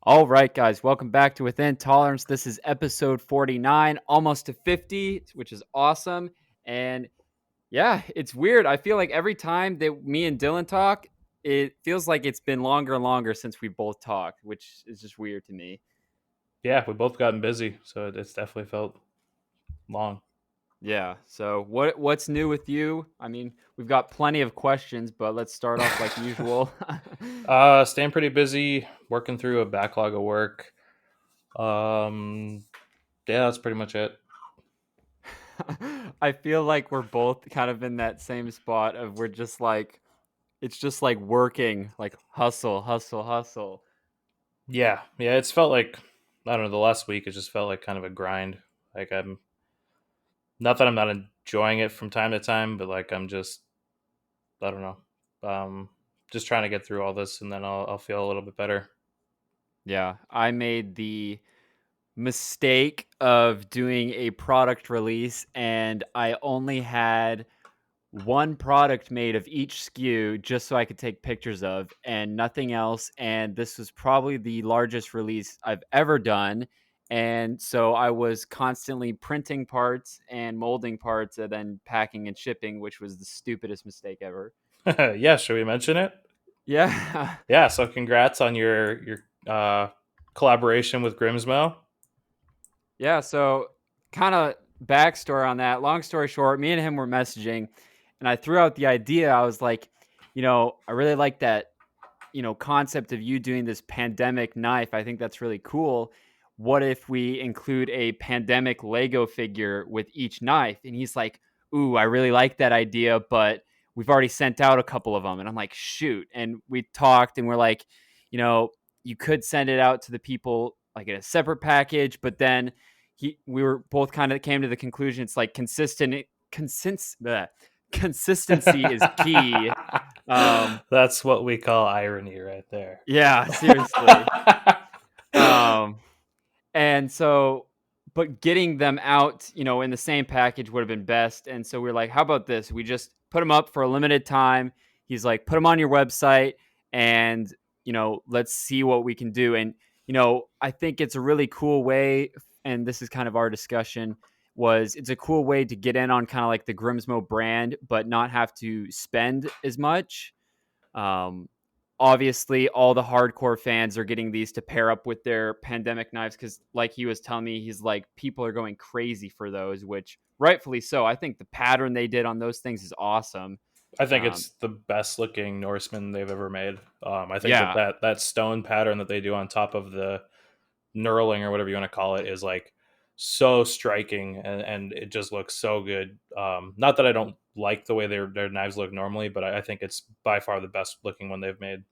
All right, guys, welcome back to Within Tolerance. This is episode 49, almost to 50, which is awesome. And yeah, it's weird. I feel like every time that me and Dylan talk, it feels like it's been longer and longer since we both talked, which is just weird to me. Yeah, we both gotten busy, so it's definitely felt long. Yeah. So what's new with you? I mean, we've got plenty of questions, but let's start off like usual. Staying pretty busy, working through a backlog of work. Um, yeah, that's pretty much it. I feel like we're both kind of in that same spot of we're just like it's just like working, like hustle, hustle, hustle. Yeah, it's felt like I don't know. The last week it just felt like kind of a grind. Like I'm not that I'm not enjoying it from time to time, but like I'm just I don't know. Just trying to get through all this, and then I'll feel a little bit better. Yeah, I made the mistake of doing a product release and I only had one product made of each SKU just so I could take pictures of and nothing else. And this was probably the largest release I've ever done. And so I was constantly printing parts and molding parts and then packing and shipping, which was the stupidest mistake ever. Yeah, should we mention it? Yeah. Yeah. So congrats on your collaboration with Grimsmo. Yeah. So, kind of backstory on that. Long story short, me and him were messaging, and I threw out the idea. I was like, I really like that concept of you doing this pandemic knife. I think that's really cool. What if we include a pandemic Lego figure with each knife? And he's like, ooh, I really like that idea, but we've already sent out a couple of them. And I'm like, shoot. And we talked and we're like, you know, you could send it out to the people like in a separate package, but then we were both kind of came to the conclusion it's like consistency is key. That's what we call irony right there. Yeah, seriously. Um, and so, but getting them out, in the same package would have been best. And so we are like, how about this? We just put them up for a limited time. He's like, put them on your website and, let's see what we can do. And, I think it's a really cool way. And this is kind of our discussion was it's a cool way to get in on kind of like the Grimsmo brand, but not have to spend as much. Um, Obviously, all the hardcore fans are getting these to pair up with their pandemic knives because, like he was telling me, he's like, people are going crazy for those, which rightfully so. I think the pattern they did on those things is awesome. I think Um, it's the best looking Norseman they've ever made. I think that, yeah, that stone pattern that they do on top of the knurling or whatever you want to call it is like so striking and it just looks so good. Not that I don't like the way their knives look normally, but I think it's by far the best looking one they've made.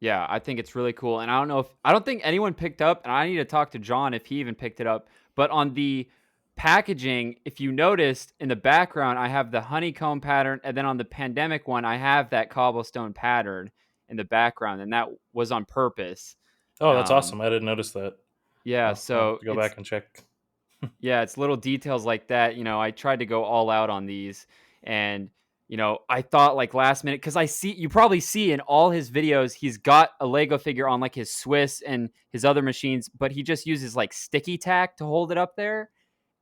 yeah, I think it's really cool. And I don't think anyone picked up, and I need to talk to John if he even picked it up. But on the packaging, if you noticed in the background, I have the honeycomb pattern, and then on the pandemic one, I have that cobblestone pattern in the background, and that was on purpose. Oh, that's Um, awesome. I didn't notice that. yeah, I'll have so to go back and check. it's little details like that. I tried to go all out on these, and I thought like last minute because you probably see in all his videos he's got a Lego figure on like his Swiss and his other machines, but he just uses like sticky tack to hold it up there.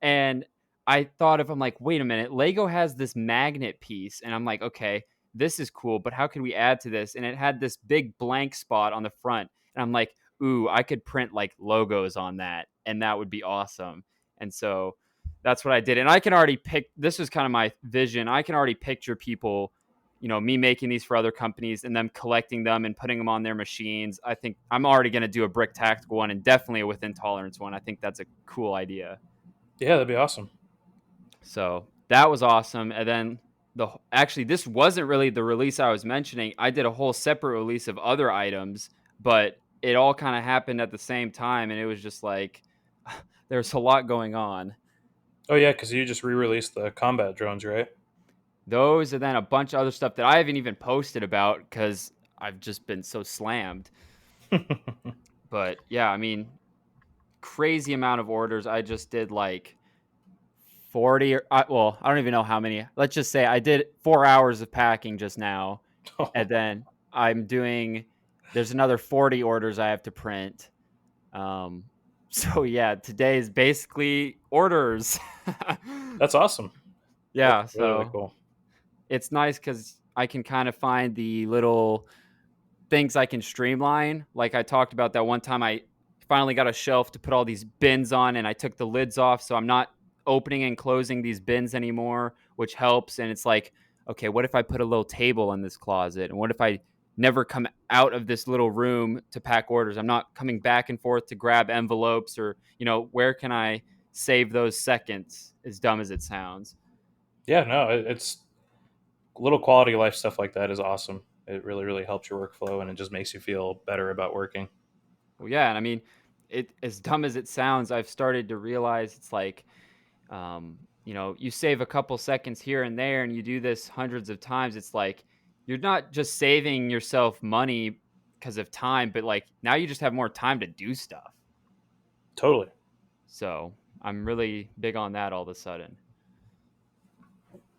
And I thought if I'm like, wait a minute, Lego has this magnet piece, and I'm like, okay, this is cool, but how can we add to this? And it had this big blank spot on the front, and I'm like, ooh, I could print like logos on that, and that would be awesome. And so that's what I did. And I can already this was kind of my vision. I can already picture people, me making these for other companies and them collecting them and putting them on their machines. I think I'm already going to do a BrickTactical one and definitely a Within Tolerance one. I think that's a cool idea. Yeah, that'd be awesome. So that was awesome. And then actually, this wasn't really the release I was mentioning. I did a whole separate release of other items, but it all kind of happened at the same time. And it was just like, there's a lot going on. Oh yeah, because you just re-released the combat drones, right? Those and then a bunch of other stuff that I haven't even posted about because I've just been so slammed. But yeah, I mean, crazy amount of orders. I just did like 40 well, I don't even know how many. Let's just say I did 4 hours of packing just now. And then I'm doing, there's another 40 orders I have to print. Um, so yeah, today is basically orders. That's awesome. That's Yeah, really, really so cool. it's nice because I can kind of find the little things I can streamline. Like I talked about that one time I finally got a shelf to put all these bins on and I took the lids off so I'm not opening and closing these bins anymore, which helps. And it's like, okay, what if I put a little table in this closet? And what if I never come out of this little room to pack orders? I'm not coming back and forth to grab envelopes or, where can I save those seconds? As dumb as it sounds. Yeah, no, it's little quality of life stuff like that is awesome. It really, really helps your workflow, and it just makes you feel better about working. Well, yeah, and I mean, it as dumb as it sounds, I've started to realize it's like, you save a couple seconds here and there, and you do this hundreds of times. It's like you're not just saving yourself money because of time, but like now you just have more time to do stuff. Totally. So I'm really big on that all of a sudden.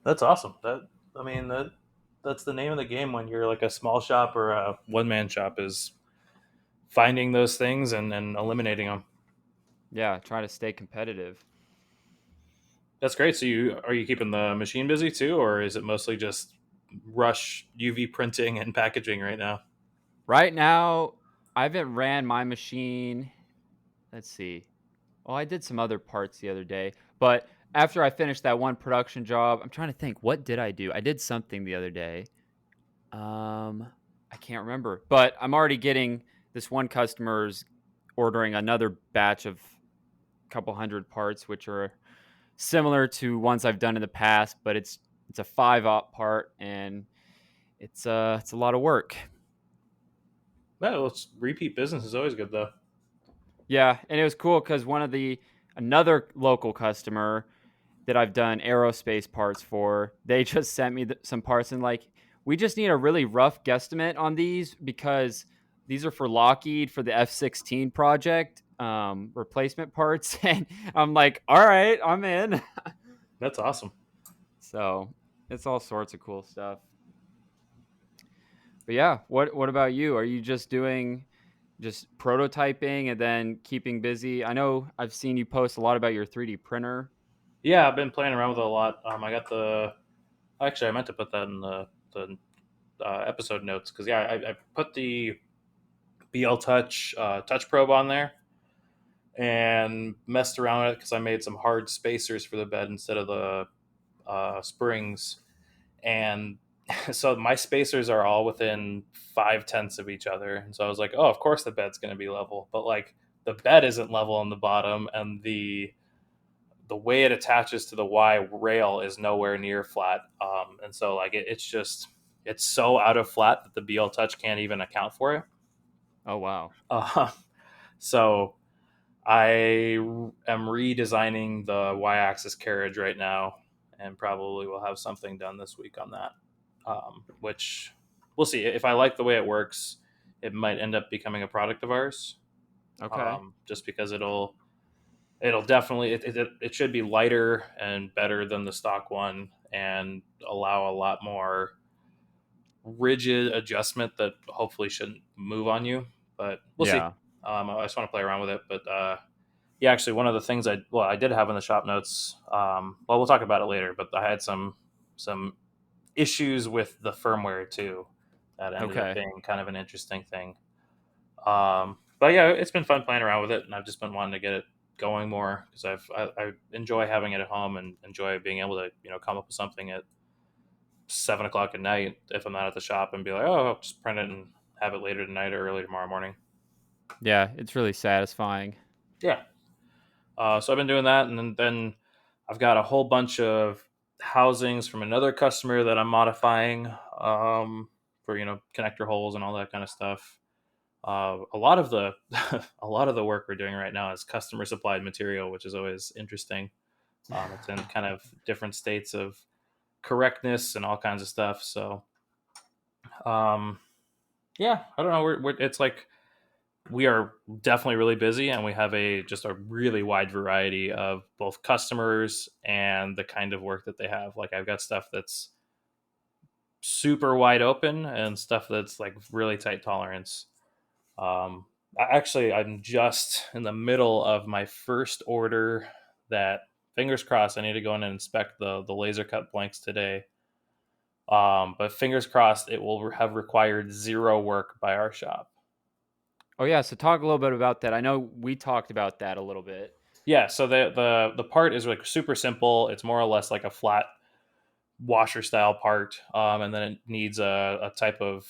That's awesome. I mean that's the name of the game when you're like a small shop or a one man shop is finding those things and eliminating them. Yeah, try to stay competitive. That's great. So you are you keeping the machine busy too, or is it mostly just rush UV printing and packaging right now? Right now, I haven't ran my machine. Let's see. Well, I did some other parts the other day, but after I finished that one production job, I'm trying to think, what did I do? I did something the other day. I can't remember, but I'm already getting this one customer's ordering another batch of a couple hundred parts, which are similar to ones I've done in the past, but it's a 5-op part and it's a lot of work. Well, it's repeat business is always good though. Yeah, and it was cool because another local customer that I've done aerospace parts for, they just sent me some parts and like, we just need a really rough guesstimate on these because these are for Lockheed for the F-16 project, replacement parts. And I'm like, all right, I'm in. That's awesome. So it's all sorts of cool stuff. But yeah, what about you? Are you just doing just prototyping and then keeping busy? I know I've seen you post a lot about your 3D printer. Yeah, I've been playing around with it a lot. I got the actually I meant to put that in the episode notes because yeah, I put the BL Touch touch probe on there and messed around with it because I made some hard spacers for the bed instead of the springs. And so my spacers are all within 5/10 of each other. And so I was like, oh, of course the bed's going to be level, but like the bed isn't level on the bottom, and the way it attaches to the Y rail is nowhere near flat. And so like it's just it's so out of flat that the BL Touch can't even account for it. Oh wow. Uh, so I am redesigning the y-axis carriage right now, and probably will have something done this week on that. Which we'll see. If I like the way it works, it might end up becoming a product of ours. Okay. Just because it'll definitely it should be lighter and better than the stock one, and allow a lot more rigid adjustment that hopefully shouldn't move on you. But we'll see. Yeah. I just want to play around with it, but yeah, actually, one of the things I did have in the shop notes. Well, we'll talk about it later, but I had some issues with the firmware too. That ended up Okay. being kind of an interesting thing. But yeah, it's been fun playing around with it, and I've just been wanting to get it going more because I enjoy having it at home and enjoy being able to come up with something at 7 o'clock at night if I'm not at the shop and be like, oh, I'll just print it and have it later tonight or early tomorrow morning. Yeah, it's really satisfying. Yeah. So I've been doing that, and then I've got a whole bunch of housings from another customer that I'm modifying for connector holes and all that kind of stuff. A lot of the a lot of the work we're doing right now is customer supplied material, which is always interesting. It's in kind of different states of correctness and all kinds of stuff. So um, yeah, I don't know. It's like we are definitely really busy, and we have a really wide variety of both customers and the kind of work that they have. Like I've got stuff that's super wide open and stuff that's like really tight tolerance. Actually, I'm just in the middle of my first order. That, fingers crossed, I need to go in and inspect the laser cut blanks today. But fingers crossed, it will have required zero work by our shop. Oh yeah, so talk a little bit about that. I know we talked about that a little bit. Yeah, so the part is like super simple. It's more or less like a flat washer style part, and then it needs a type of,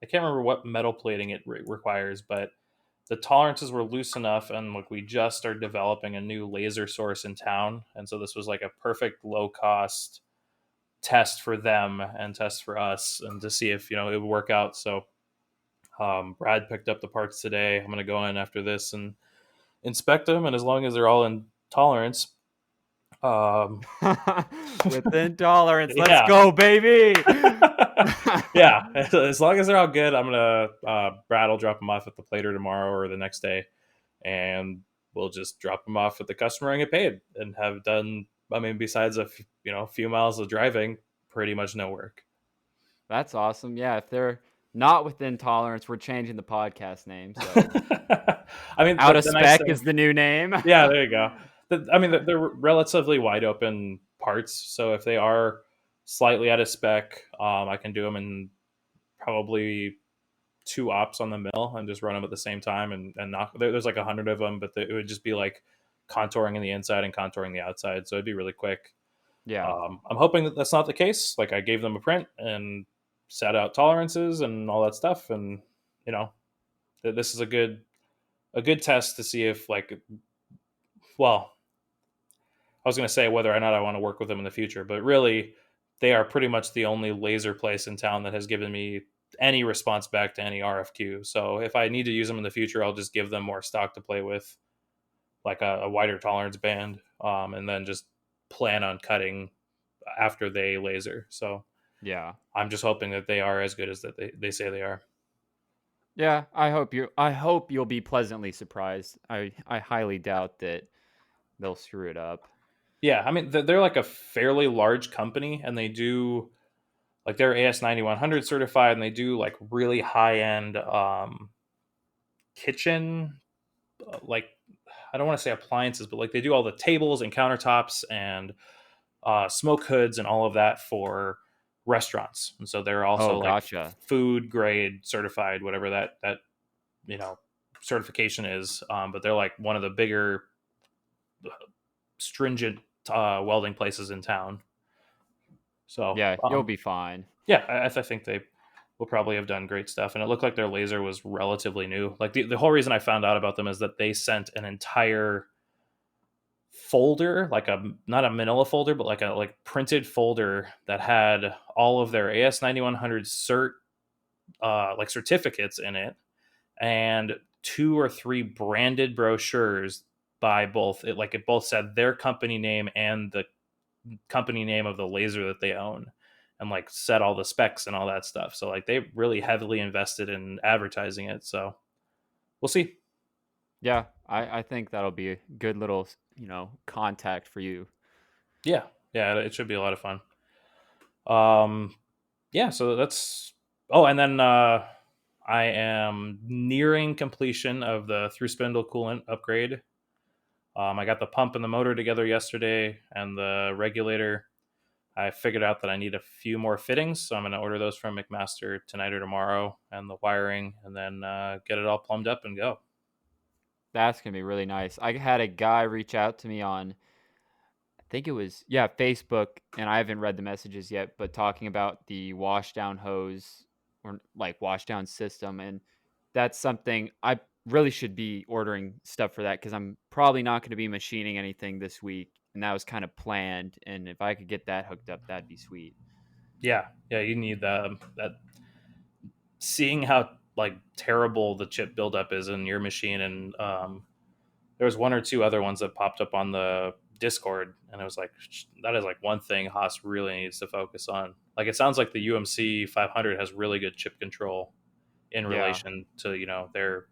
I can't remember what metal plating it requires, but the tolerances were loose enough, and like we just are developing a new laser source in town, and so this was like a perfect low cost test for them and test for us, and to see if it would work out. So Brad picked up the parts today. I'm gonna go in after this and inspect them, and as long as they're all in tolerance, um, Within tolerance. Let's yeah, go, baby. yeah. As long as they're all good, I'm gonna Brad will drop them off at the plater tomorrow or the next day, and we'll just drop them off at the customer and get paid, and have done. I mean, besides a few miles of driving, pretty much no work. That's awesome. Yeah, if they're not within tolerance, we're changing the podcast name. So I mean, out of the nice spec thing, is the new name. yeah, there you go. I mean, they're relatively wide open parts, so if they are slightly out of spec, I can do them in probably two ops on the mill and just run them at the same time, and knock. There's like 100 of them, but it would just be like contouring in the inside and contouring the outside, so it'd be really quick. Yeah. I'm hoping that that's not the case. Like, I gave them a print and set out tolerances and all that stuff, and you know this is a good test to see if, like, well, I was going to say whether or not I want to work with them in the future, but really, they are pretty much the only laser place in town that has given me any response back to any RFQ. So if I need to use them in the future, I'll just give them more stock to play with, like a wider tolerance band, and then just plan on cutting after they laser. So Yeah. I'm just hoping that they are as good as that they say they are. Yeah, I hope you'll be pleasantly surprised. I highly doubt that they'll screw it up. Yeah, I mean, they're like a fairly large company, and they do, like, they're AS9100 certified, and they do like really high end kitchen, like, I don't want to say appliances, but like they do all the tables and countertops and smoke hoods and all of that for restaurants, and so they're Oh, also like gotcha. food grade certified, whatever that you know certification is. But they're like one of the bigger, stringent welding places in town. So Yeah, you'll be fine. yeah, I think they will probably have done great stuff. And it looked like their laser was relatively new. Like, the whole reason I found out about them is that they sent an entire folder, like a, not a manila folder, but like a printed folder that had all of their AS9100 cert, like certificates in it, and two or three branded brochures by both, it both said their company name and the company name of the laser that they own, and like set all the specs and all that stuff. So like they really heavily invested in advertising it. So we'll see. Yeah, I think that'll be a good little, contact for you. Yeah, yeah, it should be a lot of fun. Um, yeah, so that's. Oh, and then I am nearing completion of the through spindle coolant upgrade. I got the pump and the motor together yesterday, and the regulator. I figured out that I need a few more fittings, so I'm going to order those from McMaster tonight or tomorrow, and the wiring, and then get it all plumbed up and go. That's gonna be really nice. I had a guy reach out to me on, I think it was, yeah, Facebook, and I haven't read the messages yet, but talking about the washdown hose or like washdown system, and that's something I really should be ordering stuff for that because I'm probably not going to be machining anything this week, and that was kind of planned. And if I could get that hooked up, that'd be sweet. Yeah, yeah, you need that. Seeing how like terrible the chip buildup is in your machine, and there was one or two other ones that popped up on the Discord, and it was like, that is like one thing Haas really needs to focus on. Like, it sounds like the UMC 500 has really good chip control in Yeah, relation to their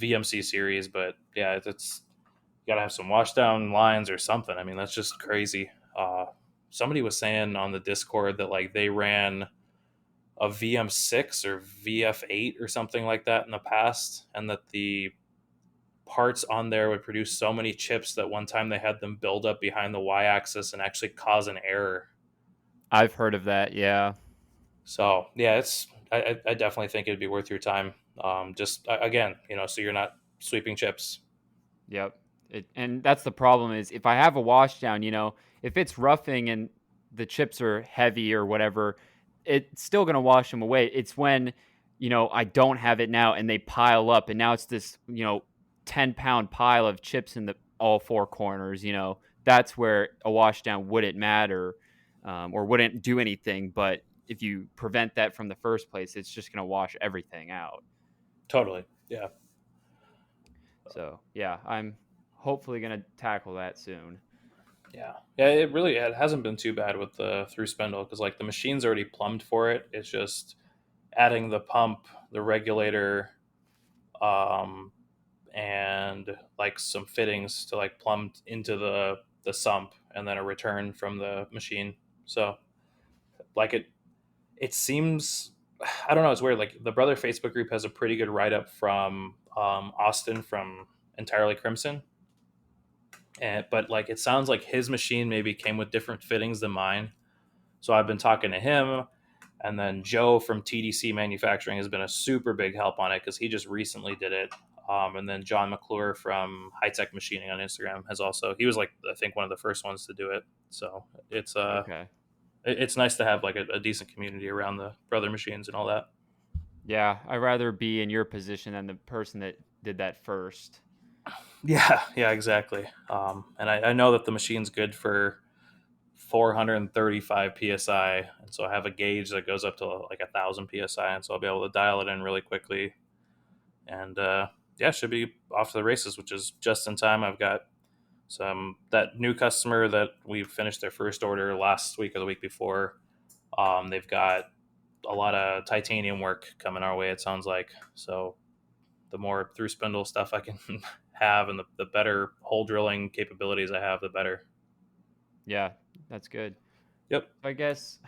VMC series, but yeah, it's you gotta have some washdown lines or something. I mean, that's just crazy. Somebody was saying on the Discord that like they ran a VM6 or VF8 or something like that in the past, and that the parts on there would produce so many chips that one time they had them build up behind the y-axis and actually cause an error. I've heard of that. Yeah. So yeah, I definitely think it'd be worth your time. Just again, so you're not sweeping chips. Yep. And that's the problem is if I have a wash down, if it's roughing and the chips are heavy or whatever, it's still going to wash them away. It's when, I don't have it now and they pile up and now it's this, 10-pound pile of chips in the all four corners, that's where a wash down wouldn't matter, or wouldn't do anything. But if you prevent that from the first place, it's just going to wash everything out. Totally. Yeah. So yeah, I'm hopefully gonna tackle that soon. Yeah. Yeah. It hasn't been too bad with the through spindle because like the machine's already plumbed for it. It's just adding the pump, the regulator, um, and like some fittings to like plumb into the sump and then a return from the machine. So like it seems, I don't know, it's weird. Like the brother Facebook group has a pretty good write up from Austin from Entirely Crimson, and but like it sounds like his machine maybe came with different fittings than mine. So I've been talking to him, and then Joe from TDC Manufacturing has been a super big help on it because he just recently did it. And then John McClure from High Tech Machining on Instagram has also, he was like I think one of the first ones to do it. So Okay. it's nice to have like a decent community around the brother machines and all that. Yeah, I'd rather be in your position than the person that did that first. Yeah, yeah, exactly. And I know that the machine's good for 435 psi, and so I have a gauge that goes up to like 1,000 psi, and so I'll be able to dial it in really quickly. And yeah, should be off to the races, which is just in time. I've got some that new customer that we finished their first order last week or the week before. They've got a lot of titanium work coming our way. It sounds like so. The more through spindle stuff I can have, and the better hole drilling capabilities I have, the better. Yeah, that's good. Yep. So I guess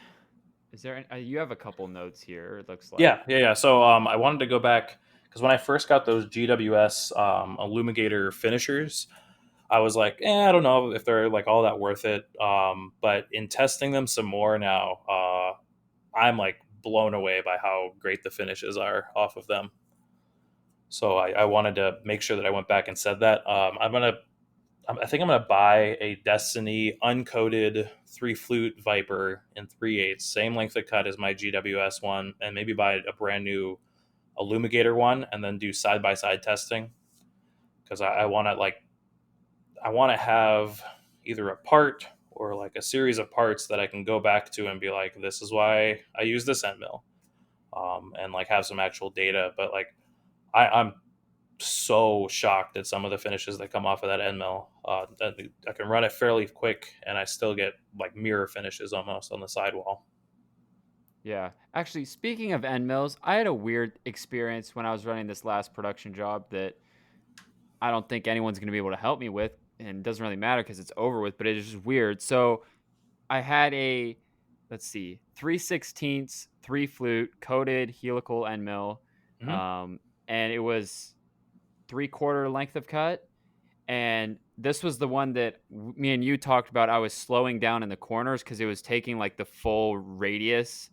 is there? You have a couple notes here. It looks like. Yeah. So I wanted to go back because when I first got those GWS Illumigator finishers, I was like, I don't know if they're like all that worth it. But in testing them some more now, I'm like blown away by how great the finishes are off of them. So I wanted to make sure that I went back and said that. I think I'm gonna buy a Destiny uncoated three flute Viper in 3/8, same length of cut as my GWS one, and maybe buy a brand new Illumigator one, and then do side by side testing because I want to have either a part or like a series of parts that I can go back to and be like, this is why I use this end mill, and like have some actual data. But like I'm so shocked at some of the finishes that come off of that end mill. That I can run it fairly quick, and I still get like mirror finishes almost on the sidewall. Yeah. Actually, speaking of end mills, I had a weird experience when I was running this last production job that I don't think anyone's going to be able to help me with, and it doesn't really matter because it's over with. But it's just weird. So I had a, let's see, 3/16 three flute coated helical end mill, Hmm. um, and it was 3/4 length of cut. And this was the one that me and you talked about. I was slowing down in the corners because it was taking like the full radius.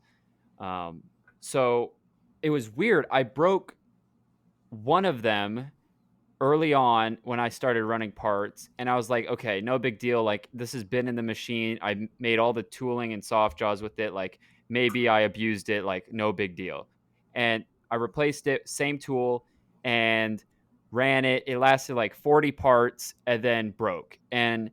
Um, so it was weird. I broke one of them early on when I started running parts, and I was like, okay, no big deal. Like, this has been in the machine. I made all the tooling and soft jaws with it. Like, maybe I abused it. Like, no big deal. And I replaced it, same tool, and ran it. It lasted like 40 parts and then broke. And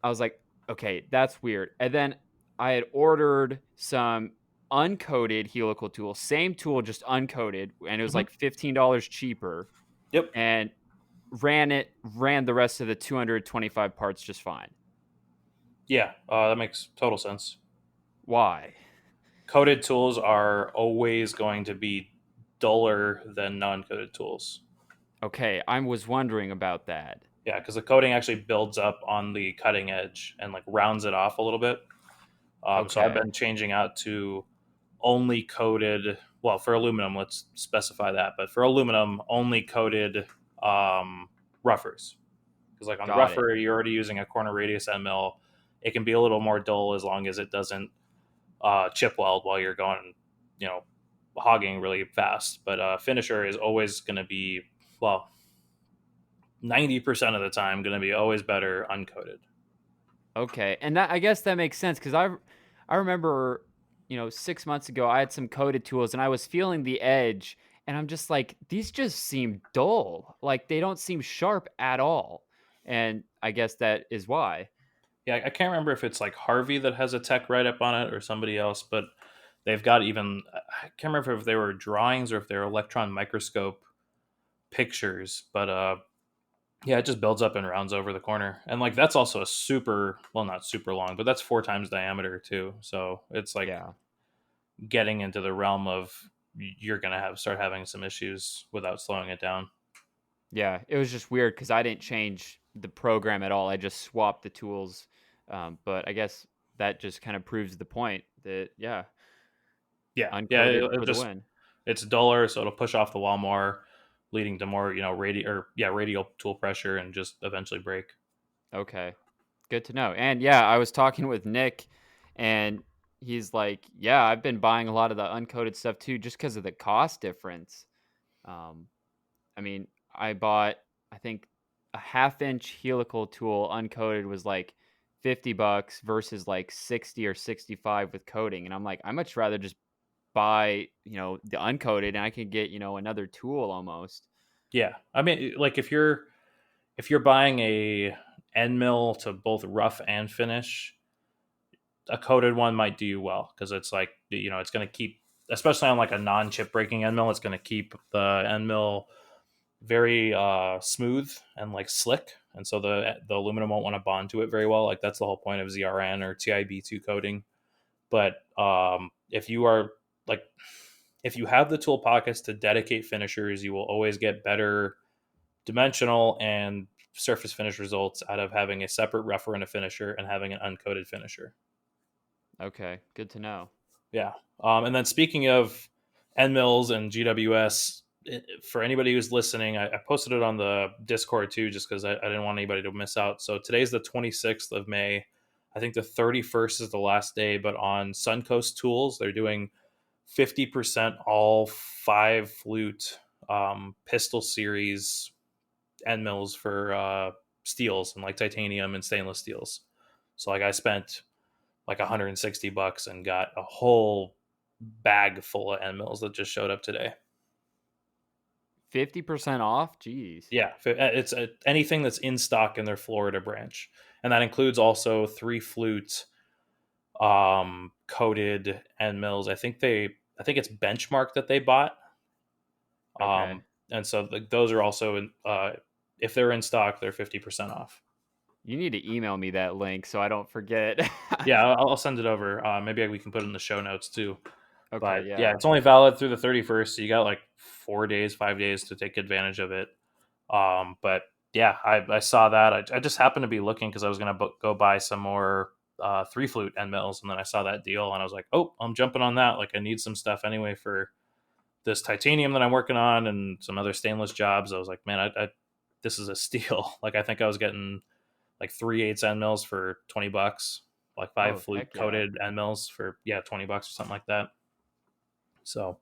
I was like, okay, that's weird. And then I had ordered some uncoated helical tool, same tool, just uncoated, and it was Hmm. like $15 cheaper, Yep. and ran the rest of the 225 parts just fine. Yeah, that makes total sense. Why? Coated tools are always going to be duller than non-coated tools. Okay, I was wondering about that. Yeah, because the coating actually builds up on the cutting edge and like rounds it off a little bit. So I've Okay. been changing out to only coated, well, for aluminum, let's specify that, but for aluminum, only coated roughers. Because like on the Got it. rougher, you're already using a corner radius end mill. It can be a little more dull as long as it doesn't chip weld while you're going, you know, hogging really fast. But finisher is always going to be, well, 90% of the time going to be always better uncoated. Okay, and that I guess that makes sense because I remember 6 months ago I had some coated tools and I was feeling the edge, and I'm just like these just seem dull, like they don't seem sharp at all, and I guess that is why. Yeah, I can't remember if it's like Harvey that has a tech write up on it or somebody else, but they've got even, I can't remember if they were drawings or if they're electron microscope pictures, but yeah, it just builds up and rounds over the corner. And like that's also a super, well, not super long, but that's 4 times diameter too. So it's like Yeah, getting into the realm of you're going to have start having some issues without slowing it down. yeah, it was just weird because I didn't change the program at all. I just swapped the tools, but I guess that just kind of proves the point that yeah, Yeah. Yeah. uncoated It for the just, win. it's duller. So it'll push off the wall more, leading to more, radial tool pressure and just eventually break. Okay. Good to know. And yeah, I was talking with Nick and he's like, "Yeah, I've been buying a lot of the uncoated stuff too just because of the cost difference." Um, I mean, I bought I think a half-inch helical tool uncoated was like $50 versus like 60 or 65 with coating. And I'm like, I much rather just buy, the uncoated and I can get, another tool almost. Yeah. I mean, like if you're buying a end mill to both rough and finish, a coated one might do you well because it's like it's going to keep, especially on like a non-chip breaking end mill, it's going to keep the end mill very smooth and like slick, and so the aluminum won't want to bond to it very well. Like that's the whole point of ZRN or TIB2 coating. But if you are like, if you have the tool pockets to dedicate finishers, you will always get better dimensional and surface finish results out of having a separate rougher and a finisher and having an uncoated finisher. Okay, good to know. Yeah. And then speaking of end mills and GWS, for anybody who's listening, I posted it on the Discord too, just because I didn't want anybody to miss out. So today's the 26th of May. I think the 31st is the last day, but on Suncoast Tools, they're doing 50% all 5 flute pistol series end mills for steels and like titanium and stainless steels. So like I spent like $160 and got a whole bag full of end mills that just showed up today. 50% off? Jeez. Yeah, it's anything that's in stock in their Florida branch, and that includes also 3 flute coated end mills. I think it's Benchmark that they bought, Okay. and so those are also if they're in stock, they're 50% off. You need to email me that link so I don't forget. Yeah, I'll send it over. Maybe we can put it in the show notes too. Okay, But yeah, yeah. it's only valid through the 31st, so you got like 4 days, 5 days to take advantage of it. But yeah, I saw that. I just happened to be looking because I was gonna go buy some more 3 flute end mills, and then I saw that deal, and I was like, oh, I'm jumping on that. Like I need some stuff anyway for this titanium that I'm working on and some other stainless jobs. I was like, man, this is a steal. Like I think I was getting like 3/8 end mills for $20, like five Oh, flute heck yeah. coated end mills for $20 or something like that. So,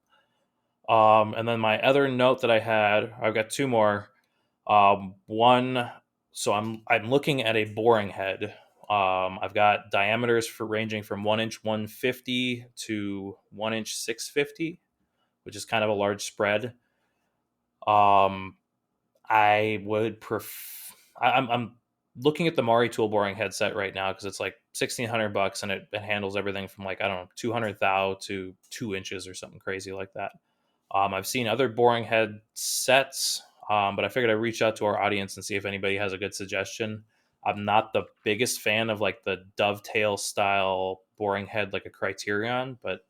and then my other note that I had, I've got 2 more. One, so I'm looking at a boring head. I've got diameters for ranging from 1 inch 150 to 1 inch 650, which is kind of a large spread. Um, I would I'm looking at the Mari tool boring headset right now because it's like $1,600 and it handles everything from like I don't know 200 thou to 2 inches or something crazy like that. I've seen other boring head sets, but I figured I'd reach out to our audience and see if anybody has a good suggestion. I'm not the biggest fan of like the dovetail style boring head like a Criterion, but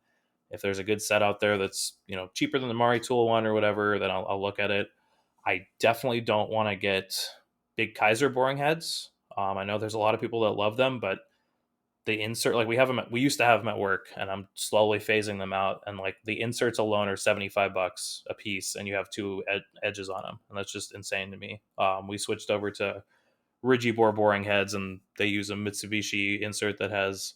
if there's a good set out there that's cheaper than the Mari tool one or whatever, then I'll look at it. I definitely don't want to get big Kaiser boring heads. I know there's a lot of people that love them, but the insert, like we have them we used to have them at work, and I'm slowly phasing them out, and like the inserts alone are $75 a piece, and you have two edges on them, and that's just insane to me. We switched over to Rigibore boring heads, and they use a Mitsubishi insert that has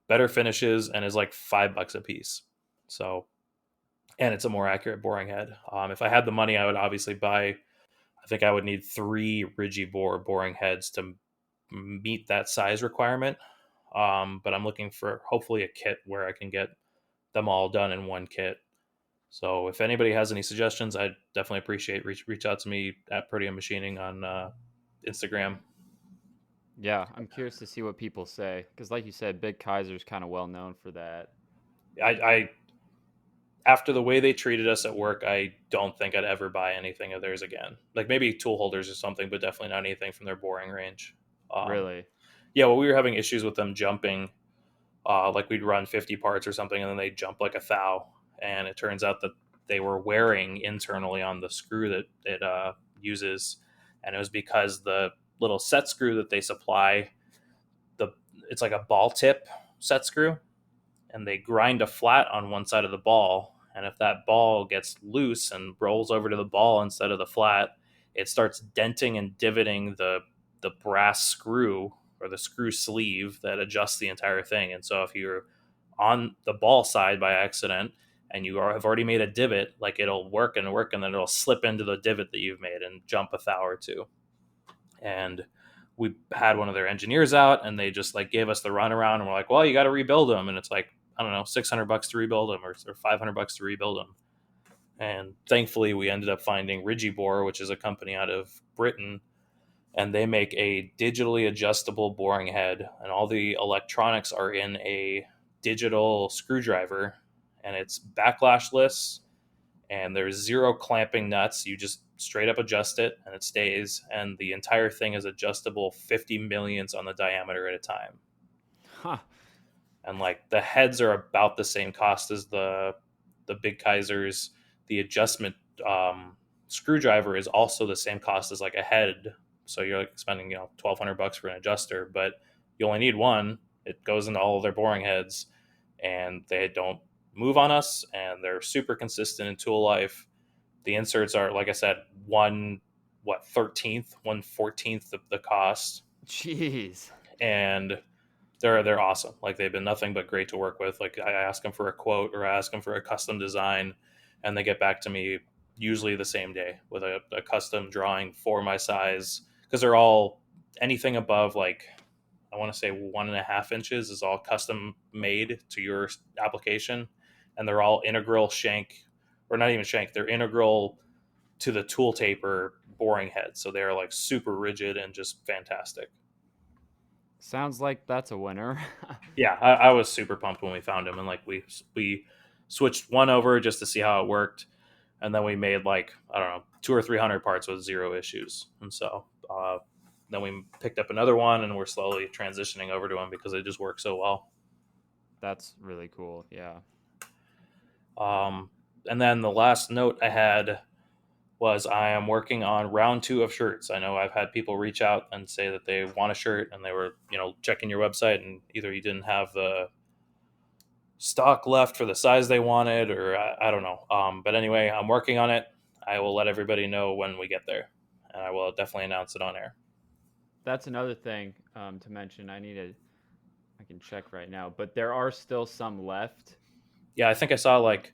better finishes and is like $5 a piece. So, and it's a more accurate boring head. If I had the money, I would obviously buy. I think I would need three Rigibore boring heads to meet that size requirement. But I'm looking for hopefully a kit where I can get them all done in one kit. So if anybody has any suggestions, I'd definitely appreciate reach out to me at Proteum Machining on Instagram. Yeah, I'm curious to see what people say because, like you said, Big Kaiser's kind of well known for that. I after the way they treated us at work, I don't think I'd ever buy anything of theirs again. Like maybe tool holders or something, but definitely not anything from their boring range. Um, Really? yeah, well, we were having issues with them jumping. Like we'd run 50 parts or something, and then they jump like a thou. And it turns out that they were wearing internally on the screw that it uses, and it was because the little set screw that they supply, the it's like a ball tip set screw, and they grind a flat on one side of the ball. And if that ball gets loose and rolls over to the ball instead of the flat, it starts denting and divoting the brass screw or the screw sleeve that adjusts the entire thing. And so if you're on the ball side by accident and have already made a divot, like it'll work and work, and then it'll slip into the divot that you've made and jump a thou or two. And we had one of their engineers out, and they just like gave us the runaround, and we're like, well, you got to rebuild them. And it's like, I don't know, $600 to rebuild them, or $500 to rebuild them. And thankfully we ended up finding Rigibore, which is a company out of Britain, and they make a digitally adjustable boring head, and all the electronics are in a digital screwdriver, and it's backlashless, and there's zero clamping nuts. You just straight up adjust it and it stays, and the entire thing is adjustable 50 millionths on the diameter at a time. Huh. And like the heads are about the same cost as the Big Kaisers. The adjustment screwdriver is also the same cost as like a head. So you're like spending, $1,200 for an adjuster, but you only need one. It goes into all of their boring heads, and they don't move on us, and they're super consistent in tool life. The inserts are, like I said, 13th, 1/14th of the cost, Jeez. and they're awesome. Like they've been nothing but great to work with. Like I ask them for a quote or I ask them for a custom design, and they get back to me usually the same day with a custom drawing for my size, because they're all anything above like I want to say 1.5 inches is all custom made to your application, and they're all integral shank, or not even shank. They're integral to the tool taper boring head, so they're like super rigid and just fantastic. Sounds like that's a winner. Yeah, I was super pumped when we found him, and like we switched one over just to see how it worked, and then we made like I don't know 200 or 300 parts with zero issues, and so then we picked up another one, and we're slowly transitioning over to him because it just works so well. That's really cool. Yeah. Um, and then the last note I had was I am working on round two of shirts. I know I've had people reach out and say that they want a shirt, and they were checking your website, and either you didn't have the stock left for the size they wanted, or I don't know. But anyway, I'm working on it. I will let everybody know when we get there, and I will definitely announce it on air. That's another thing to mention. I can check right now, but there are still some left. Yeah, I think I saw like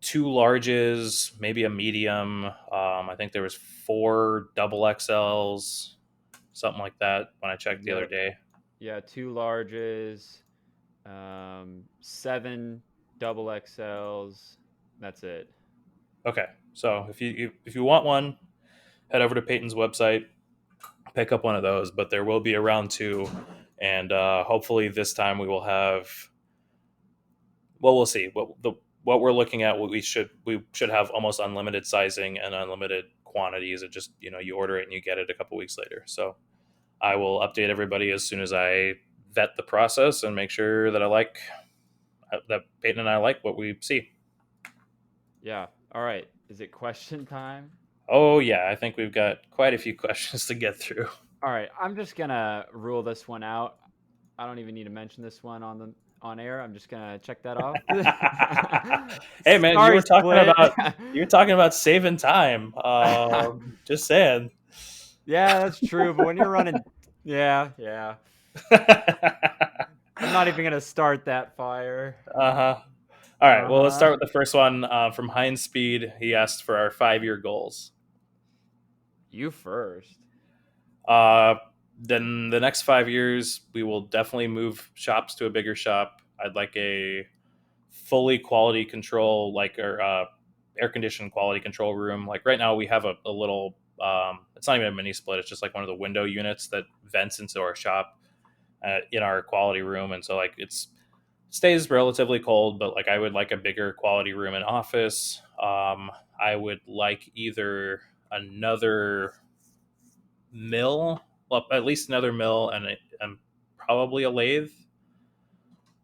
two larges, maybe a medium. I think there was four double XLs, something like that when I checked the other Yep. day. Yeah, two larges, seven double XLs. That's it. Okay, so if you want one, head over to Peyton's website, pick up one of those. But there will be a round two, and hopefully this time we will have. Well, we'll see. What we're looking at, we should have almost unlimited sizing and unlimited quantities. It just you order it and you get it a couple weeks later. So I will update everybody as soon as I vet the process and make sure that that Peyton and I like what we see. Yeah. All right. Is it question time? Oh yeah, I think we've got quite a few questions to get through. All right. I'm just gonna rule this one out. I don't even need to mention this one on air. I'm just gonna check that off. Hey man, Sorry, Split. you were talking about saving time. Just saying. Yeah, that's true. But when you're running, yeah, yeah. I'm not even gonna start that fire. Uh-huh. All right. Uh Well, let's huh. start with the first one from Heinz Speed. He asked for our 5-year goals. You first. Uh, then the next 5 years, we will definitely move shops to a bigger shop. I'd like a fully quality control, like or air conditioned quality control room. Like right now, we have a little. It's not even a mini split. It's just like one of the window units that vents into our shop in our quality room, and so like it's stays relatively cold. But like I would like a bigger quality room and office. I would like either another mill, well, at least another mill, and probably a lathe,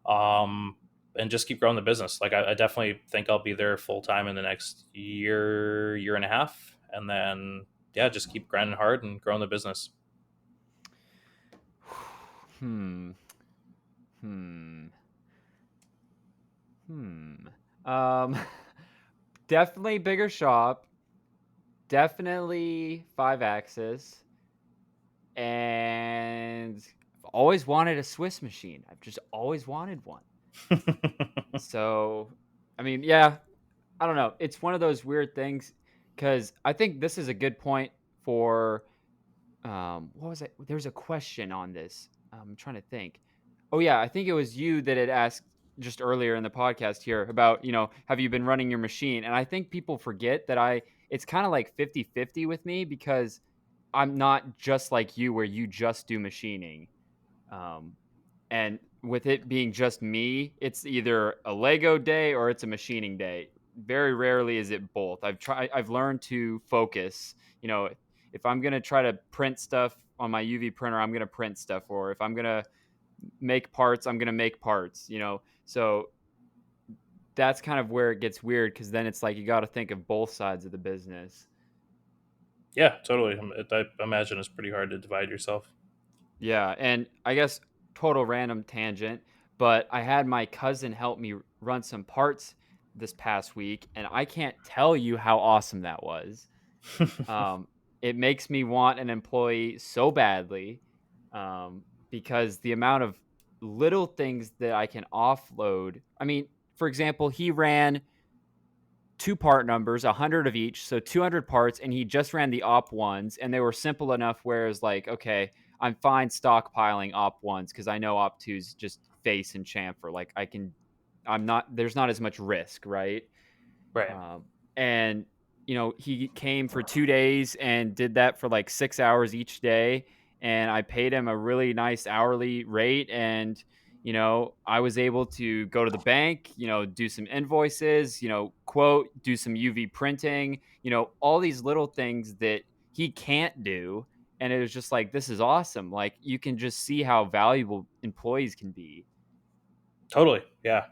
um, and just keep growing the business. Like I definitely think I'll be there full time in the next year and a half, and then yeah, just keep grinding hard and growing the business. Hmm. Hmm. Hmm. Um. Definitely bigger shop. Definitely 5 axis. And I've always wanted a Swiss machine. I've just always wanted one. So, I mean, yeah, I don't know. It's one of those weird things because I think this is a good point for what was it? There's a question on this. I'm trying to think. Oh yeah, I think it was you that had asked just earlier in the podcast here about, have you been running your machine? And I think people forget that it's kind of like 50-50 with me because I'm not just like you where you just do machining. Um, and with it being just me, it's either a Lego day or it's a machining day. Very rarely is it both. I've learned to focus. If I'm gonna try to print stuff on my UV printer, I'm gonna print stuff. Or if I'm gonna make parts, I'm gonna make parts. So that's kind of where it gets weird because then it's like you got to think of both sides of the business. Yeah, totally. I imagine it's pretty hard to divide yourself. Yeah, and I guess total random tangent, but I had my cousin help me run some parts this past week, and I can't tell you how awesome that was. Um, it makes me want an employee so badly, because the amount of little things that I can offload. I mean, for example, he ran two part numbers, 100 of each, so 200 parts, and he just ran the op ones, and they were simple enough. Whereas, like, okay, I'm fine stockpiling op ones because I know op twos just face and chamfer. Like, I'm not. There's not as much risk, right? Right. Um, and he came for 2 days and did that for like 6 hours each day, and I paid him a really nice hourly rate. And I was able to go to the bank, do some invoices, quote, do some UV printing, all these little things that he can't do. And it was just like, this is awesome. Like, you can just see how valuable employees can be. Totally. Yeah.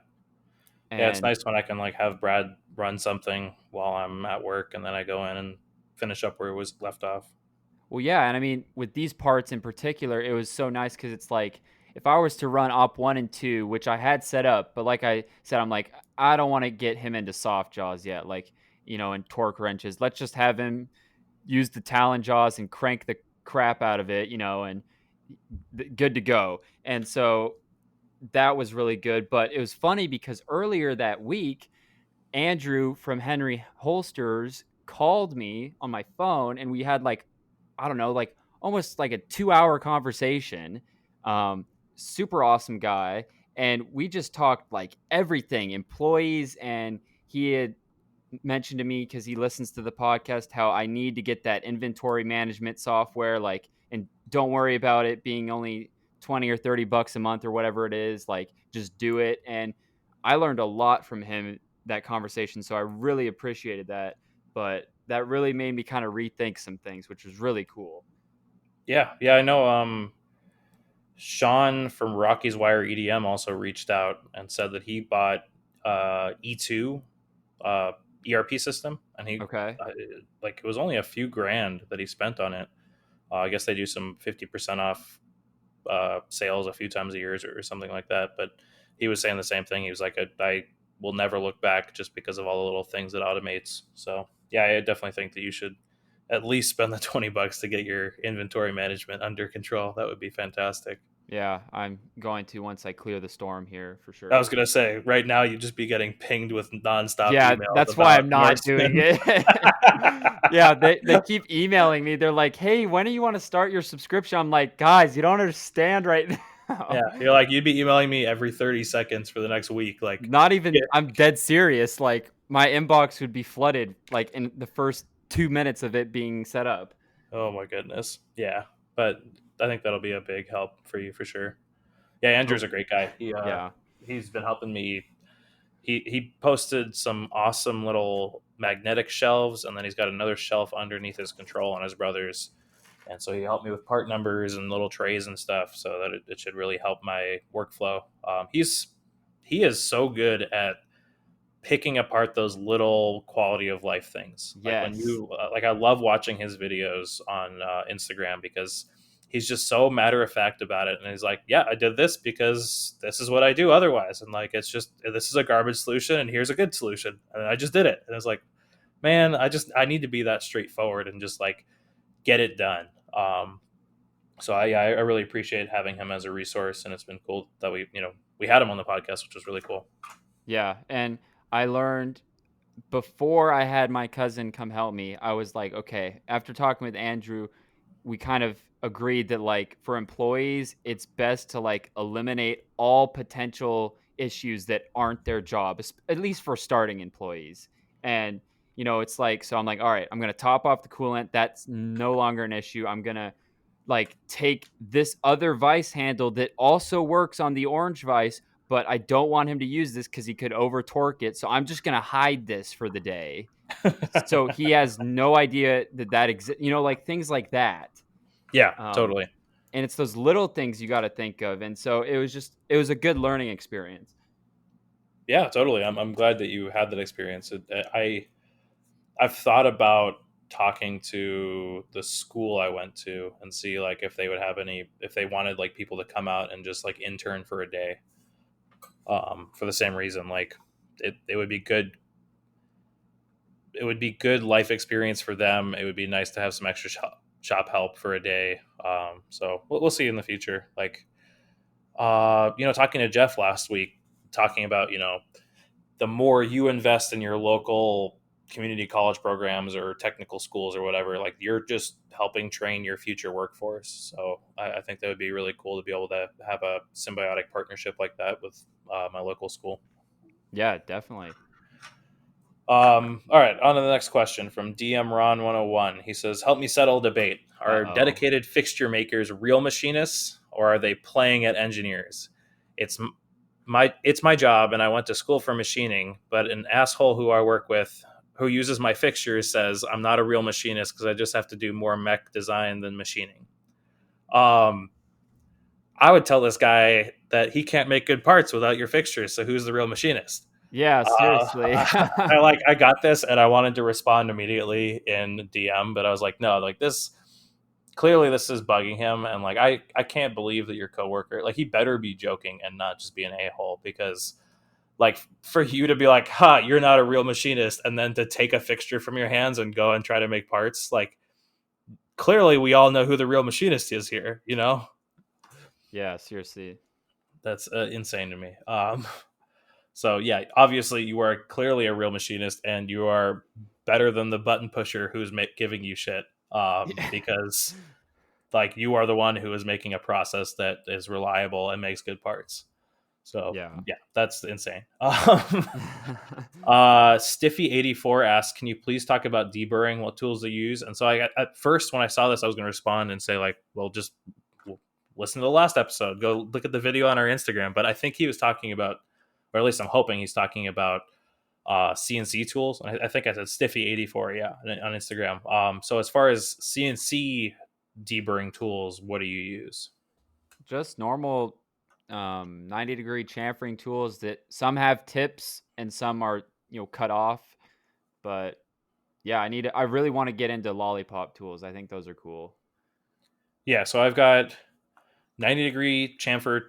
Yeah, it's And nice when I can like have Brad run something while I'm at work, and then I go in and finish up where it was left off. Well, yeah, and I mean, with these parts in particular, it was so nice because it's like if I was to run op one and two, which I had set up, but like I said, I'm like, I don't want to get him into soft jaws yet, like and torque wrenches. Let's just have him use the Talon jaws and crank the crap out of it, and good to go. And so that was really good. But it was funny because earlier that week, Andrew from Henry Holsters called me on my phone, and we had like, I don't know, like almost like a 2 hour conversation. Um, Super awesome guy. And we just talked like everything, employees. And he had mentioned to me because he listens to the podcast how I need to get that inventory management software, like, and don't worry about it being only 20 or 30 bucks a month or whatever it is, like, just do it. And I learned a lot from him that conversation, so I really appreciated that. But that really made me kind of rethink some things, which was really cool. Yeah, yeah, I know. Sean from Rocky's Wire EDM also reached out and said that he bought E2 ERP system, and he Okay. like it was only a few grand that he spent on it. I guess they do some 50% off sales a few times a year or something like that. But he was saying the same thing. He was like, I will never look back just because of all the little things it automates. So yeah, I definitely think that you should at least spend the $20 to get your inventory management under control. That would be fantastic. Yeah, I'm going to once I clear the storm here for I sure. was gonna say, right now you'd just be getting pinged with nonstop Yeah, emails that's why about I'm not doing marksman. it. Yeah, they keep emailing me. They're like, "Hey, when do you want to start your subscription?" I'm like, "Guys, you don't understand right Yeah, now." you're like, you'd be emailing me every 30 seconds for the next week. Like, Not yeah. even I'm dead serious. Like my inbox would be flooded like in the first 2 minutes of it being set up. Oh my goodness. Yeah, but I think that'll be a big help for you for sure. Yeah, Andrew's So, a great guy. yeah. He's been helping me. He posted some awesome little magnetic shelves, and then he's got another shelf underneath his control on his brother's. And so he helped me with part numbers and little trays and stuff, so that it should really help my workflow. He is so good at picking apart those little quality of life things. Like when Yes. you like, I love watching his videos on Instagram because he's just so matter of fact about it, and he's like, "Yeah, I did this because this is what I do otherwise," and like, it's just, this is a garbage solution, and here's a good solution, and I just did it, and it's like, man, I need to be that straightforward and just like get it done. So I really appreciate having him as a resource, and it's been cool that we had him on the podcast, which was really cool. Yeah, and I learned before I had my cousin come help me, I was like, okay, after talking with Andrew, we kind of agreed that like for employees, it's best to like eliminate all potential issues that aren't their job, at least for starting employees. And it's like, so I'm like, all right, I'm going to top off the coolant. That's no longer an issue. I'm going to like take this other vice handle that also works on the orange vice, but I don't want him to use this because he could over torque it. So I'm just going to hide this for the day. So he has no idea that exists, like things like that. Yeah, Um, totally. and it's those little things you got to think of. And so it was a good learning experience. Yeah, totally. I'm glad that you had that experience. I've thought about talking to the school I went to and see like if they would have any, if they wanted like people to come out and just like intern for a day, for the same reason. Like it would be good. It would be good life experience for them. It would be nice to have some extra shop help for a day. So we'll see in the future. Like, talking to Jeff last week, talking about, the more you invest in your local community college programs or technical schools or whatever, like you're just helping train your future workforce. So I think that would be really cool to be able to have a symbiotic partnership like that with my local school. Yeah, definitely. All right, on to the next question from DM Ron 101. He says, "Help me settle a debate. Uh Are oh. dedicated fixture makers real machinists, or are they playing at engineers? It's my job, and I went to school for machining. But an asshole who I work with, who uses my fixtures, says I'm not a real machinist because I just have to do more mech design than machining." Um, I would tell this guy that he can't make good parts without your fixtures. So who's the real machinist? Yeah, seriously. I got this, and I wanted to respond immediately in DM, but I was like, no, like this, clearly this is bugging him, and like I can't believe that your coworker, like, he better be joking and not just be an a hole, because like for you to be like, "Ha, you're not a real machinist," and then to take a fixture from your hands and go and try to make parts, like clearly we all know who the real machinist is here. Yeah, seriously. That's insane to me. So yeah, obviously you are clearly a real machinist, and you are better than the button pusher who's giving you shit. Yeah. Because like you are the one who is making a process that is reliable and makes good parts. So Yeah. yeah, that's insane. Stiffy84 asks, "Can you please talk about deburring? What tools they use?" And so at first when I saw this, I was going to respond and say like, "Well, just listen to the last episode. Go look at the video on our Instagram." But I think he was talking about, or at least I'm hoping he's talking about CNC tools. I think I said Stiffy84, yeah, on Instagram. So as far as CNC deburring tools, what do you use? Just normal 90-degree chamfering tools that some have tips and some are, cut off. But yeah, I really want to get into lollipop tools. I think those are cool. Yeah, so I've got 90-degree chamfer,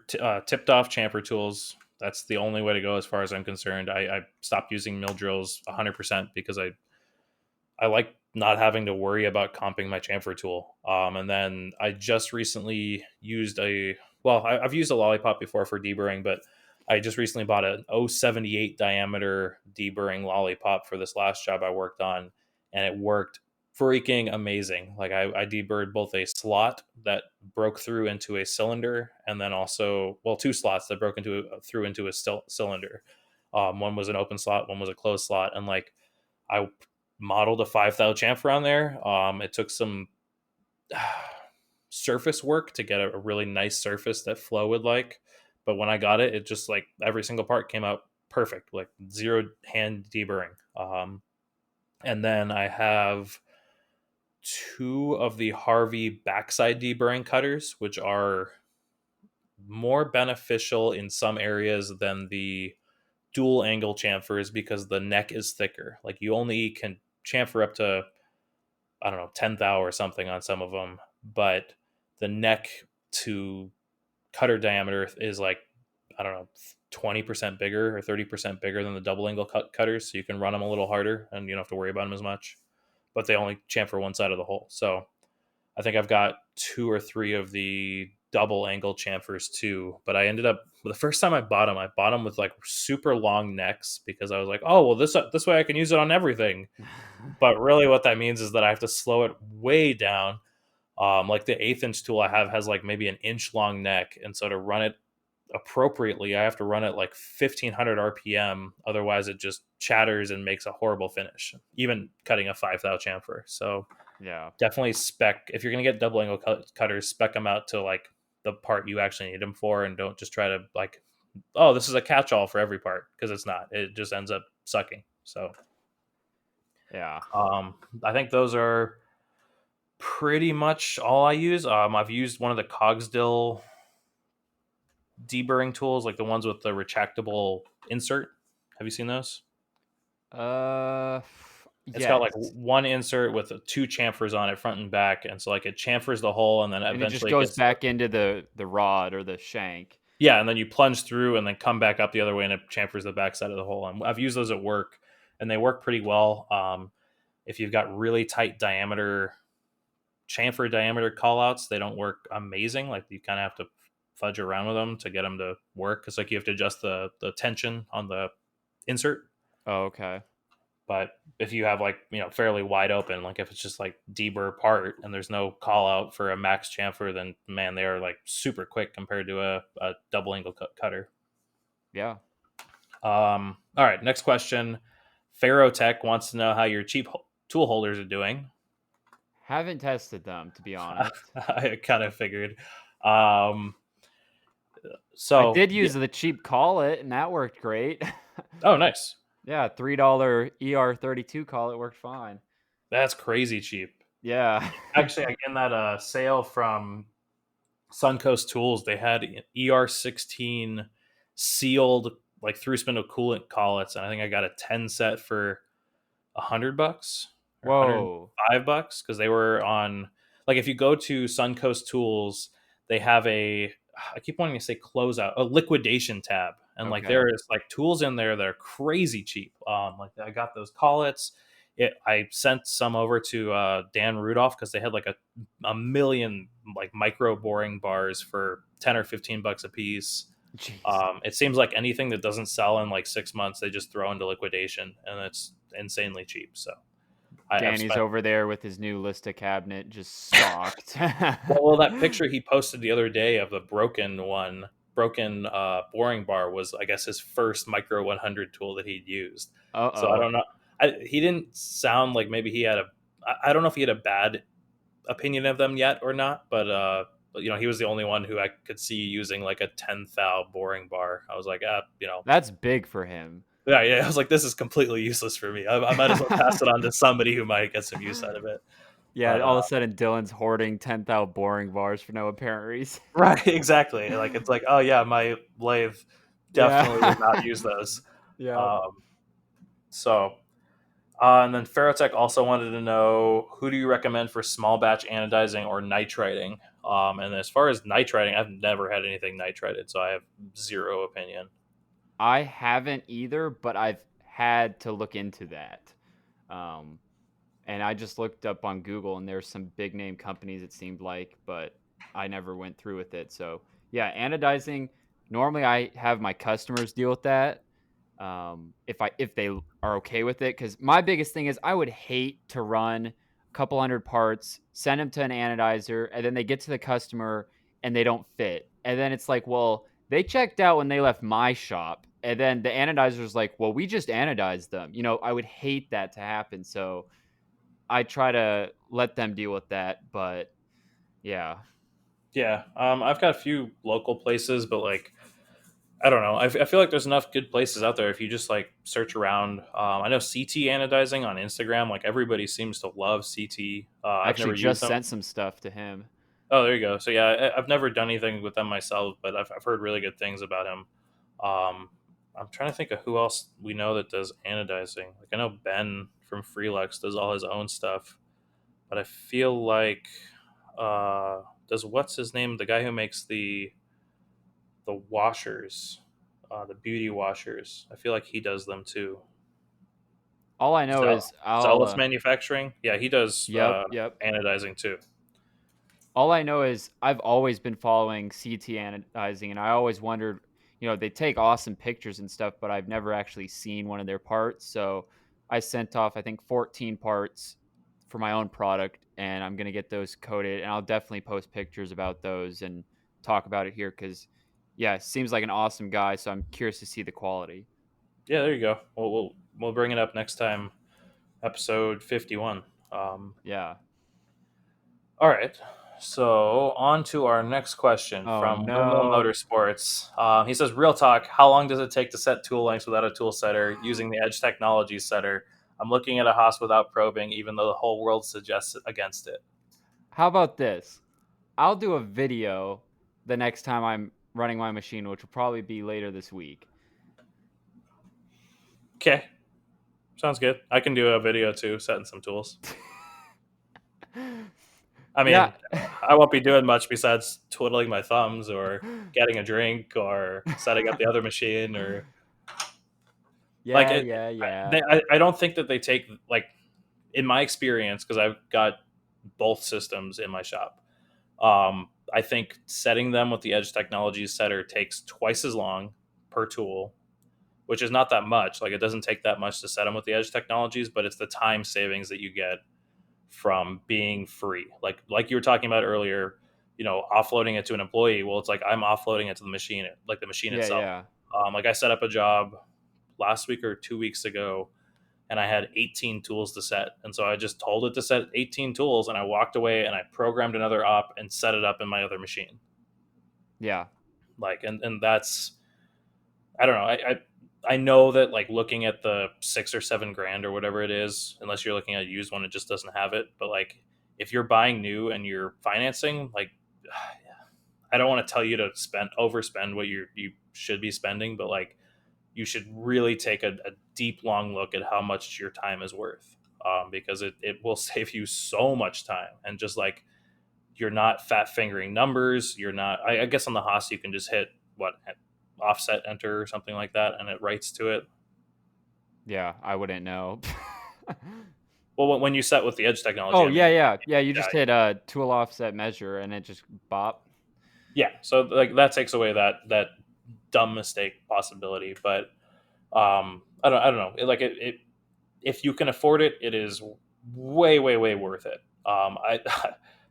tipped off chamfer tools. That's the only way to go as far as I'm concerned. I stopped using mill drills 100% because I like not having to worry about comping my chamfer tool. And then I just recently used I've used a lollipop before for deburring, but I just recently bought an 078 diameter deburring lollipop for this last job I worked on, and it worked freaking amazing. Like I deburred both a slot that broke through into a cylinder, and then also, well, two slots that broke through into a cylinder. One was an open slot, one was a closed slot, and like I modeled a 5 thou chamfer on there. It took some surface work to get a really nice surface that Flow would like, but when I got it, it just like every single part came out perfect, like zero hand deburring. And then I have two of the Harvey backside deburring cutters, which are more beneficial in some areas than the dual angle chamfers because the neck is thicker. Like you only can chamfer up to, I don't know, 10 thou or something on some of them, but the neck to cutter diameter is like, I don't know, 20% bigger or 30% bigger than the double angle cutters. So you can run them a little harder and you don't have to worry about them as much, but they only chamfer one side of the hole. So I think I've got two or three of the double angle chamfers too. But I ended up, the first time I bought them with like super long necks because I was like, oh well, this way I can use it on everything. But really, what that means is that I have to slow it way down. Like the 1/8 inch tool I have has like maybe an inch long neck, and so to run it appropriately, I have to run it like 1500 RPM. Otherwise, it just chatters and makes a horrible finish. Even cutting a 5 thou chamfer. So Yeah. definitely spec, if you're gonna get double angle cutters, spec them out to like the part you actually need them for, and don't just try to like, oh, this is a catch-all for every part, because it's not. It just ends up sucking. So Yeah. I think those are pretty much all I use. I've used one of the Cogsdill deburring tools, like the ones with the retractable insert. Have you seen those? Uh, It's got like yes. one insert with two chamfers on it, front and back, and so like it chamfers the hole, and then And it just eventually it goes gets to, back into the rod or the shank. yeah, and then you plunge through and then come back up the other way, and it chamfers the back side of the hole. And I've used those at work, and they work pretty well. If you've got really tight chamfer diameter callouts, they don't work amazing. Like you kind of have to fudge around with them to get them to work, because like you have to adjust the tension on the insert. Oh, okay. But if you have like, fairly wide open, like if it's just like deburr part and there's no call out for a max chamfer, then man, they are like super quick compared to a double angle cutter. Yeah. All right, next question. Ferrotech wants to know how your cheap tool holders are doing. Haven't tested them, to be honest. I kind of figured. Um, I so did yeah. use the cheap collet, and that worked great. Oh, nice. Yeah, $3 ER32 collet worked fine. That's crazy cheap. Yeah. Actually, in that sale from Suncoast Tools, they had ER16 sealed like through spindle coolant collets, and I think I got a 10 set for $100 or Whoa. $105 because they were on, like, if you go to Suncoast Tools, they have I keep wanting to say closeout, a liquidation tab, and like Okay. there is like tools in there that are crazy cheap. Like I got those collets. I sent some over to Dan Rudolph because they had like a million like micro boring bars for 10 or $15 a piece. Jeez. It seems like anything that doesn't sell in like 6 months, they just throw into liquidation, and it's insanely cheap. So I've Danny's spent. over there with his new Lista cabinet just stocked. Well, that picture he posted the other day of the broken boring bar was, I guess, his first Micro 100 tool that he'd used. So I Uh-oh. don't know. He didn't sound like maybe he had I don't know if he had a bad opinion of them yet or not, but he was the only one who I could see using like a 10 thou boring bar. I was like, That's big for him. yeah. I was like, this is completely useless for me. I might as well pass it on to somebody who might get some use out of it. Yeah, But all of a sudden Dylan's hoarding 10,000 boring bars for no apparent reason. right, exactly. Like it's like, oh yeah, my lathe definitely would Yeah. not use those. Yeah. Um, so And then Ferrotech also wanted to know, who do you recommend for small batch anodizing or nitriting? And as far as nitriting, I've never had anything nitrited, so I have zero opinion. I haven't either, but I've had to look into that. Um, and I just looked up on Google, and there's some big name companies it seemed like, but I never went through with it. So yeah, anodizing. Normally, I have my customers deal with that. If they are okay with it, because my biggest thing is I would hate to run a couple hundred parts, send them to an anodizer, and then they get to the customer and they don't fit, and then it's like, well, they checked out when they left my shop, and then the anodizer's like, well, we just anodized them. I would hate that to happen. So I try to let them deal with that, but yeah. Yeah, I've got a few local places, but like I don't know. I feel like there's enough good places out there if you just like search around. I know CT anodizing on Instagram. Like everybody seems to love CT. I I've actually never used just them. sent some stuff to him. Oh, there you go. So yeah, I've never done anything with them myself, but I've heard really good things about him. I'm trying to think of who else we know that does anodizing. Like I know Ben from Freelux does all his own stuff, but I feel like does what's his name? The guy who makes the washers, the beauty washers. I feel like he does them too. All I know is Zealous Manufacturing. Yeah, he does yep, yep. anodizing too. All I know is I've always been following CT anodizing, and I always wondered, they take awesome pictures and stuff, but I've never actually seen one of their parts. So I sent off, I think, 14 parts for my own product, and I'm going to get those coated, and I'll definitely post pictures about those and talk about it here because, yeah, seems like an awesome guy. So I'm curious to see the quality. Yeah, there you go. We'll bring it up next time, episode 51. Um, Yeah. all right. So on to our next question Oh, from Windmill no. Motorsports. He says, "Real talk. How long does it take to set tool lengths without a tool setter using the Edge Technologies setter? I'm looking at a Haas without probing, even though the whole world suggests against it." How about this? I'll do a video the next time I'm running my machine, which will probably be later this week. Okay, sounds good. I can do a video too, setting some tools. I Yeah. mean, I won't be doing much besides twiddling my thumbs or getting a drink or setting up the other machine or like Yeah, it. yeah, yeah. I don't think that they take like in my experience because I've got both systems in my shop. I think setting them with the Edge Technologies setter takes twice as long per tool, which is not that much. Like it doesn't take that much to set them with the Edge Technologies, but it's the time savings that you get from being free. Like you were talking about earlier, offloading it to an employee. Well, it's like I'm offloading it to the machine, like the machine Yeah, itself. yeah. Like I set up a job last week or 2 weeks ago, and I had 18 tools to set, and so I just told it to set 18 tools, and I walked away and I programmed another op and set it up in my other machine. Yeah. Like, and that's I don't know. I know that like looking at the 6 or 7 grand or whatever it is, unless you're looking at a used one, it just doesn't have it. But like if you're buying new and you're financing, like I don't want to tell you to spend overspend what you should be spending, but like you should really take a deep long look at how much your time is worth, because it will save you so much time. And just like you're not fat fingering numbers. You're not. I guess on the Haas you can just hit what offset enter or something like that, and it writes to it. Yeah, I wouldn't know. Well, when you set with the Edge technology, Oh, I yeah, mean, yeah. Yeah, you yeah, just hit a tool offset measure and it just bop. yeah. So like that takes away that dumb mistake possibility. But I don't know. Like if you can afford it, it is way, way, way worth it. I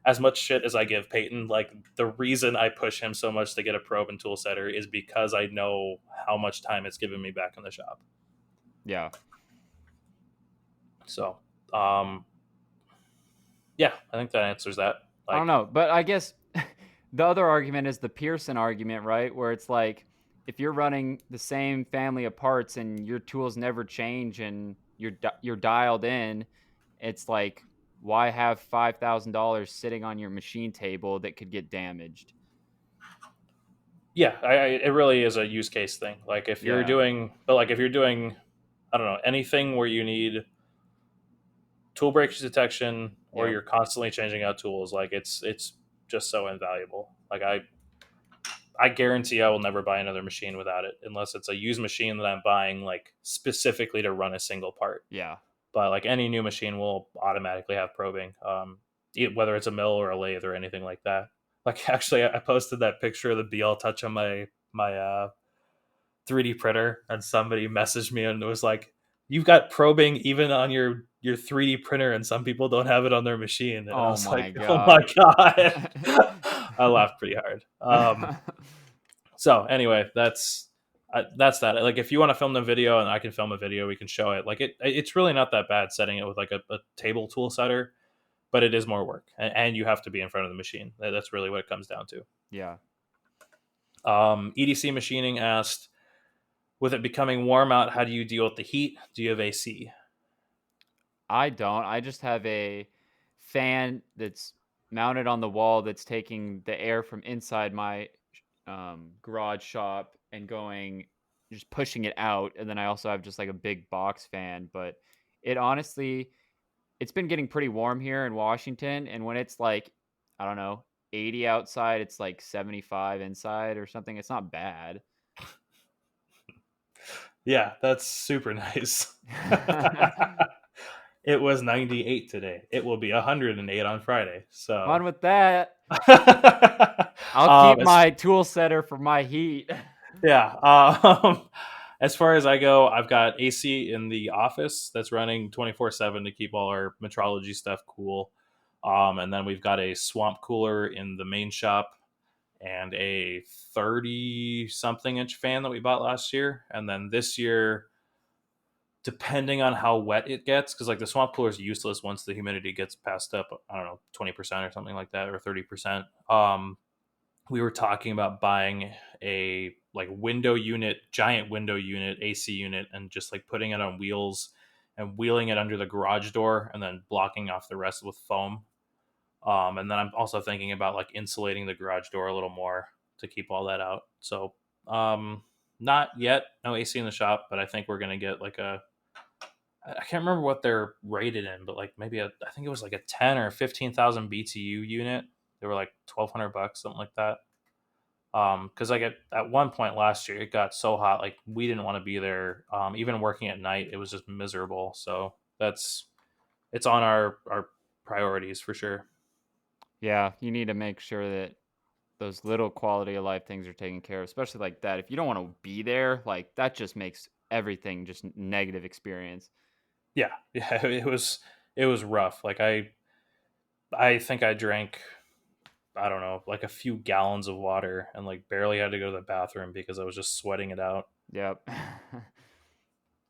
as much shit as I give Payton, like the reason I push him so much to get a probe and tool setter is because I know how much time it's given me back in the shop. Yeah. So, um, yeah, I think that answers that. I don't Like, know, but I guess the other argument is the Pearson argument, right? Where it's like if you're running the same family of parts and your tools never change and you're dialed in, it's like why have $5,000 sitting on your machine table that could get damaged? yeah, it really is a use case thing. Like if you're Yeah. doing, but like if you're doing, I don't know, anything where you need. tool breakage detection, or Yep. you're constantly changing out tools. Like it's just so invaluable. Like I guarantee I will never buy another machine without it, unless it's a used machine that I'm buying like specifically to run a single part. Yeah. But like any new machine will automatically have probing, whether it's a mill or a lathe or anything like that. Like actually, I posted that picture of the BL Touch on my 3D printer, and somebody messaged me and it was like, "You've got probing even on your 3D printer, and some people don't have it on their machine." And I Oh was like, my "Oh my god. god!" I laughed pretty hard. So anyway, that's that. Like, if you want to film the video and I can film a video, we can show it. Like it's really not that bad setting it with like a table tool setter, but it is more work, and you have to be in front of the machine. That's really what it comes down to. Yeah. EDC Machining asked, with it becoming warm out, how do you deal with the heat? Do you have AC? I don't. I just have a fan that's mounted on the wall that's taking the air from inside my garage shop and going, just pushing it out. And then I also have just like a big box fan. But it honestly, it's been getting pretty warm here in Washington. And when it's like, I don't know, 80 outside, it's like 75 inside or something. It's not bad. Yeah, that's super nice. It was 98 today. It will be 108 on Friday. Fun So, with that. I'll keep um, my tool setter for my heat. yeah. As far as I go, I've got AC in the office that's running 24/7 to keep all our metrology stuff cool. And then we've got a swamp cooler in the main shop and a 30 something inch fan that we bought last year. And then this year, depending on how wet it gets, because like the swamp cooler is useless once the humidity gets past up, I don't know, 20% or something like that, or 30%. We were talking about buying a like window unit, giant window unit, AC unit, and just like putting it on wheels and wheeling it under the garage door and then blocking off the rest with foam. And then I'm also thinking about like insulating the garage door a little more to keep all that out. So, not yet, no AC in the shop, but I think we're gonna get like I can't remember what they're rated in, but like maybe I think it was like a 10 or 15,000 BTU unit. They were like $1,200, something like that. Because like at one point last year, it got so hot, like we didn't want to be there. Even working at night, it was just miserable. So it's on our priorities for sure. Yeah, you need to make sure that those little quality of life things are taken care of, especially like that. If you don't want to be there, like that just makes everything just negative experience. Yeah, yeah, it was rough. Like I think I drank, I don't know, like a few gallons of water and like barely had to go to the bathroom because I was just sweating it out. Yep.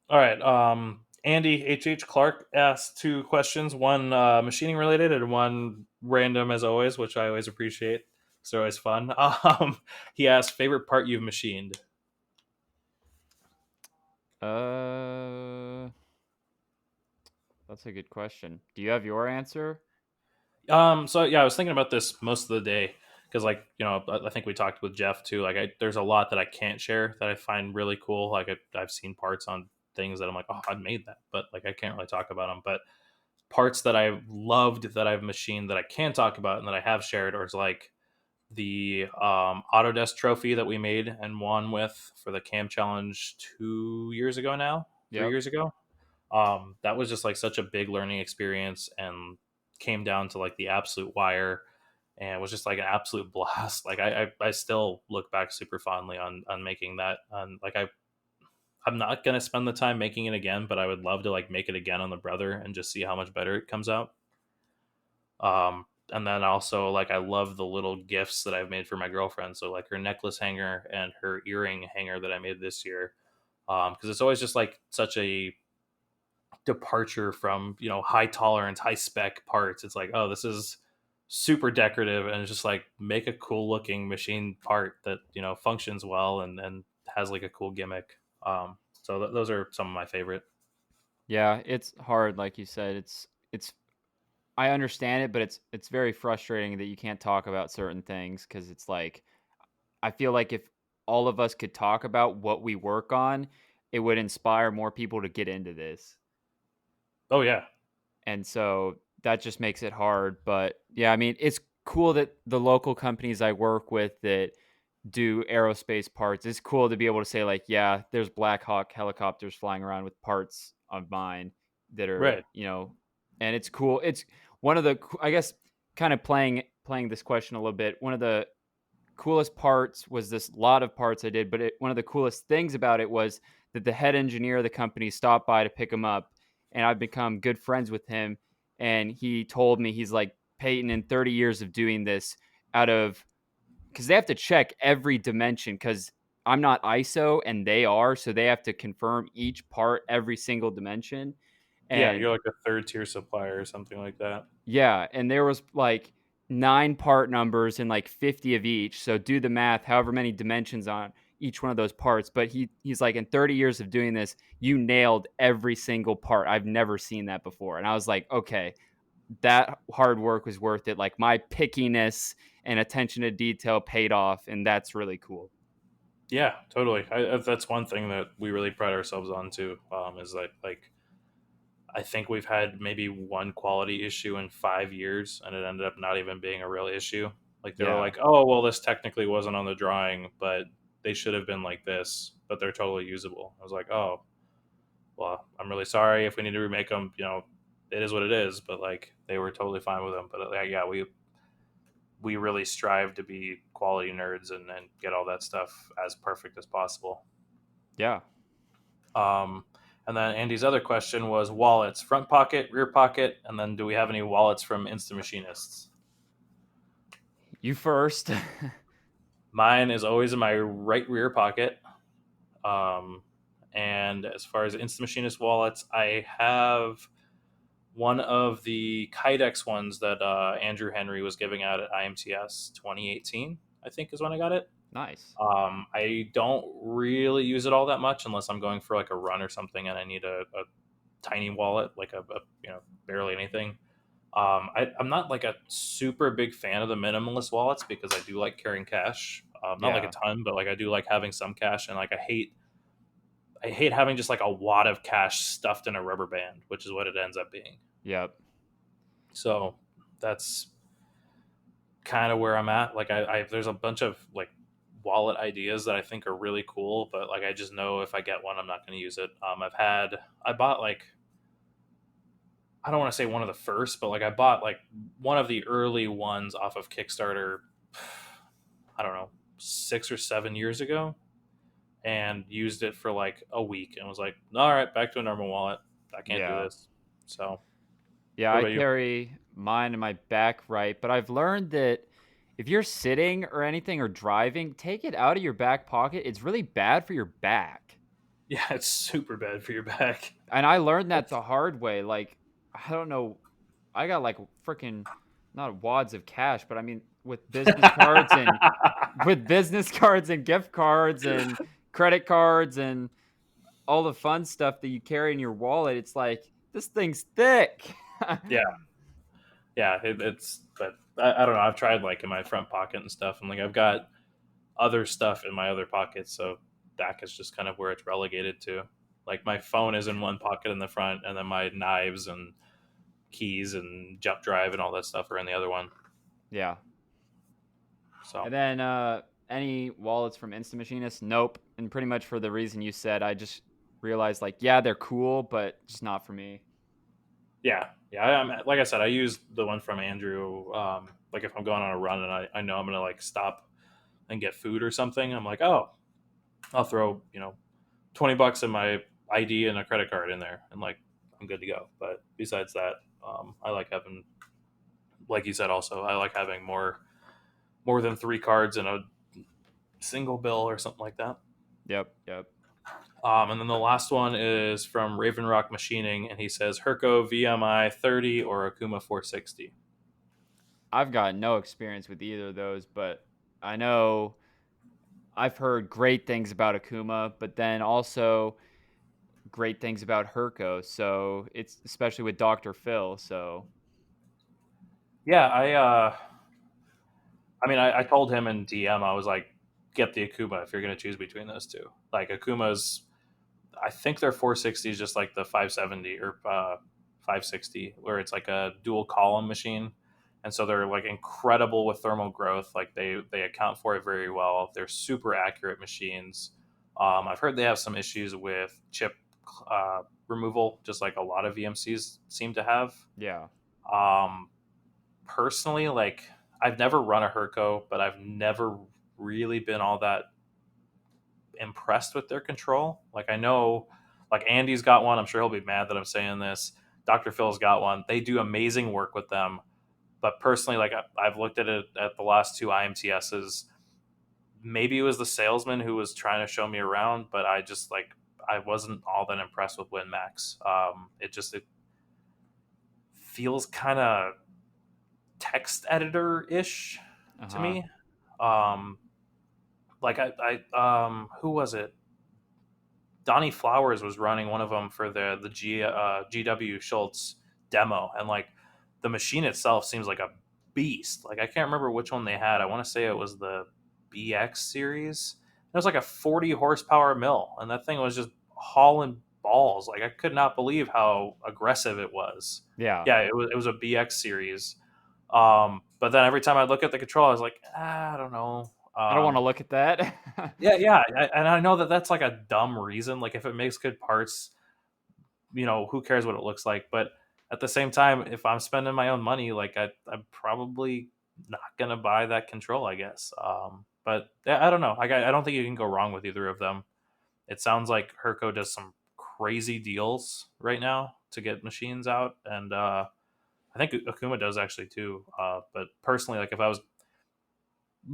All right. Andy H. Clark asked two questions, one machining related and one random as always, which I always appreciate. It's always fun. He asked, favorite part you've machined. uh, that's a good question. Do you have your answer? So yeah, I was thinking about this most of the day because, like, I think we talked with Jeff too. Like, there's a lot that I can't share that I find really cool. Like, I've seen parts on things that I'm like, oh, I made that, but like, I can't really talk about them. But parts that I've loved that I've machined that I can talk about and that I have shared, or is like the Autodesk trophy that we made and won with for the Cam Challenge 2 years ago now, three Yep. years ago. That was just like such a big learning experience and came down to like the absolute wire and it was just like an absolute blast. Like I still look back super fondly on making that. And like I'm not gonna spend the time making it again, but I would love to like make it again on the Brother and just see how much better it comes out. And then also like I love the little gifts that I've made for my girlfriend. So like her necklace hanger and her earring hanger that I made this year. Because it's always just like such a departure from high tolerance, high spec parts. It's like, oh, this is super decorative, and it's just like make a cool looking machine part that functions well and has like a cool gimmick. So those are some of my favorite. Yeah, it's hard, like you said. It's I understand it, but it's very frustrating that you can't talk about certain things because it's like I feel like if all of us could talk about what we work on, it would inspire more people to get into this. Oh yeah, and so that just makes it hard. But yeah, I mean, it's cool that the local companies I work with that do aerospace parts, it's cool to be able to say like, yeah, there's Black Hawk helicopters flying around with parts of mine that are, Right. and it's cool. It's one of the I guess kind of playing this question a little bit. One of the coolest parts was this lot of parts I did, but one of the coolest things about it was that the head engineer of the company stopped by to pick him up, and I've become good friends with him. And he told me, he's like, Peyton, in 30 years of doing this, out of because they have to check every dimension because I'm not ISO and they are, so they have to confirm each part, every single dimension. Yeah, And you're like a third tier supplier or something like that. yeah, and there was like 9 part numbers and like 50 of each. So do the math, however many dimensions on each one of those parts. But he's like, in 30 years of doing this, you nailed every single part. I've never seen that before. And I was like, okay, that hard work was worth it. Like my pickiness and attention to detail paid off, and that's really cool. Yeah, totally. That's one thing that we really pride ourselves on too. Is like I think we've had maybe one quality issue in 5 years, and it ended up not even being a real issue. Like they were Yeah. like, "Oh, well, this technically wasn't on the drawing, but they should have been like this, but they're totally usable." I was like, "Oh, well, I'm really sorry if we need to remake them. It is what it is." But like they were totally fine with them. But yeah, we really strive to be quality nerds and get all that stuff as perfect as possible. Yeah. Um, and then Andy's other question was wallets, front pocket, rear pocket, and then do we have any wallets from Instant Machinists? You first. Mine is always in my right rear pocket. Um, and as far as Instant Machinist wallets, I have one of the Kydex ones that Andrew Henry was giving out at IMTS 2018, I think is when I got it. Nice. I don't really use it all that much unless I'm going for like a run or something and I need a tiny wallet, like a barely anything. I'm not like a super big fan of the minimalist wallets because I do like carrying cash. Not like a Yeah. ton, but like I do like having some cash, and like I hate having just like a wad of cash stuffed in a rubber band, which is what it ends up being. Yep. So that's kind of where I'm at. Like I there's a bunch of like wallet ideas that I think are really cool, but like I just know if I get one, I'm not going to use it. I bought like I don't want to say one of the first, but like I bought like one of the early ones off of Kickstarter. I don't know, 6 or 7 years ago, and used it for like a week, and was like, all right, back to a normal wallet. I can't do Yeah. this. So, Yeah, what I about you? carry mine in my back right, but I've learned that if you're sitting or anything or driving, take it out of your back pocket. It's really bad for your back. Yeah, it's super bad for your back. And I learned that the hard way. Like, I don't know, I got like freaking not wads of cash, but I mean with business cards and gift cards and credit cards and all the fun stuff that you carry in your wallet, it's like this thing's thick. Yeah, yeah, it's but I don't know. I've tried like in my front pocket and stuff, and like I've got other stuff in my other pockets, so that is just kind of where it's relegated to. Like my phone is in one pocket in the front, and then my knives and keys and jump drive and all that stuff are in the other one. Yeah. So And then any wallets from Instant Machinist? Nope. And pretty much for the reason you said, I just realized like, yeah, they're cool, but just not for me. yeah, yeah. Like I said, I use the one from Andrew. Like if I'm going on a run and I know I'm gonna like stop and get food or something, I'm like, oh, I'll throw $20 in my ID and a credit card in there, and like I'm good to go. But besides that, I like having, like you said, also I like having more than three cards in a single bill or something like that. Yep, yep. And then the last one is from Raven Rock Machining, and he says Herco VMI 30 or Akuma 460. I've got no experience with either of those, but I know I've heard great things about Akuma, but then also great things about Herco. So it's especially with Dr. Phil. So Yeah, I mean, I told him in DM, I was like, get the Akuma if you're going to choose between those two. Like Akuma's, I think their 460 is just like the 570 or 560, where it's like a dual column machine, and so they're like incredible with thermal growth. Like they account for it very well. They're super accurate machines. I've heard they have some issues with chip removal, just like a lot of VMCs seem to have. Yeah. Um, Personally, like I've never run a Herco, but I've never really been all that impressed with their control. Like I know, like Andy's got one. I'm sure he'll be mad that I'm saying this. Dr. Phil's got one. They do amazing work with them. But personally, like I've looked at it at the last two IMTSs. Maybe it was the salesman who was trying to show me around, but I just like I wasn't all that impressed with WinMax. It feels kind of text editor ish to Uh-huh. me. Um, like who was it? Donnie Flowers was running one of them for the GW Schultz demo, and like the machine itself seems like a beast. Like I can't remember which one they had. I want to say it was the BX series. It was like a 40 horsepower mill, and that thing was just hauling balls. Like I could not believe how aggressive it was. Yeah. Yeah, it was a BX series. But then every time I look at the control, I was like, I don't know. I don't want to look at that. Yeah, yeah, and I know that that's like a dumb reason. Like if it makes good parts, who cares what it looks like? But at the same time, if I'm spending my own money, like I'm probably not gonna buy that control, I guess. But yeah, I don't know. I don't think you can go wrong with either of them. It sounds like Herco does some crazy deals right now to get machines out, and I think Akuma does actually too. But personally, like if I was,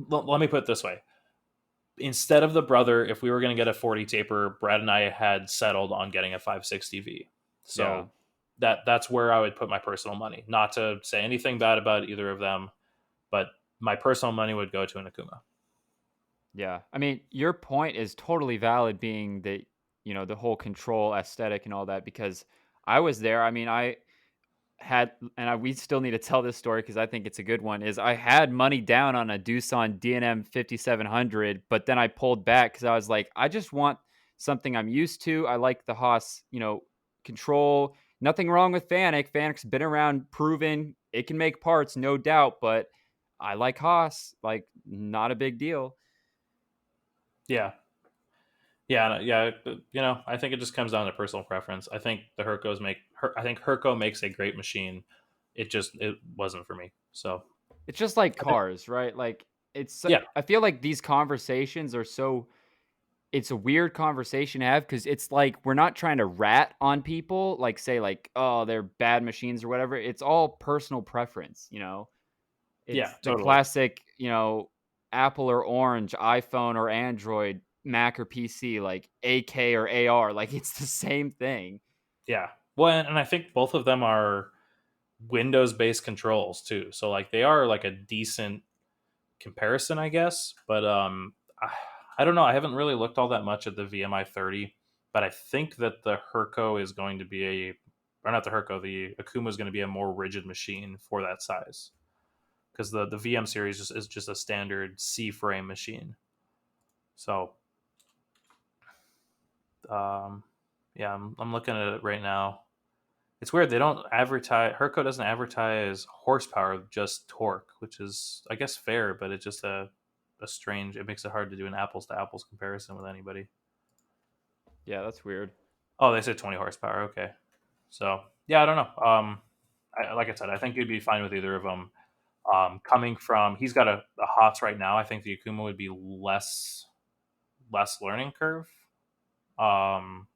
let me put it this way: instead of the brother, if we were going to get a 40 taper, Brad and I had settled on getting a 560V. Yeah. So that's where I would put my personal money. Not to say anything bad about either of them, but my personal money would go to an Akuma. Yeah. I mean, your point is totally valid, being that, the whole control aesthetic and all that, because I was there. I mean, I had, and we still need to tell this story because I think it's a good one, is I had money down on a Doosan DNM 5700, but then I pulled back because I was like, I just want something I'm used to. I like the Haas, control. Nothing wrong with Fanuc. Fanuc's been around, proven it can make parts, no doubt, but I like Haas, like not a big deal. Yeah. Yeah, yeah. I think it just comes down to personal preference. I think I think Herco makes a great machine. It wasn't for me. So It's just like cars, right? Like yeah, I feel like these conversations are so, it's a weird conversation to have because it's like we're not trying to rat on people, like say like, oh, they're bad machines or whatever. It's all personal preference. yeah, It's the totally. classic, Apple or Orange, iPhone or Android, Mac or PC, like AK or AR, like it's the same thing. Yeah. Well, and I think both of them are Windows based controls too. So like they are like a decent comparison, I guess. But I don't know. I haven't really looked all that much at the VMI 30, but I think that the Herco is going to be or not the Herco, the Akuma is going to be a more rigid machine for that size, because the VM series is just a standard C frame machine. So um, yeah, I'm looking at it right now. It's weird. They don't advertise. Herco doesn't advertise horsepower, just torque, which is, I guess, fair, but it's just a strange. It makes it hard to do an apples to apples comparison with anybody. Yeah, that's weird. Oh, they said 20 horsepower. Okay, so yeah, I don't know. Like I said, I think you'd be fine with either of them. Coming from, he's got a Hots right now. I think the Akuma would be less learning curve. Um,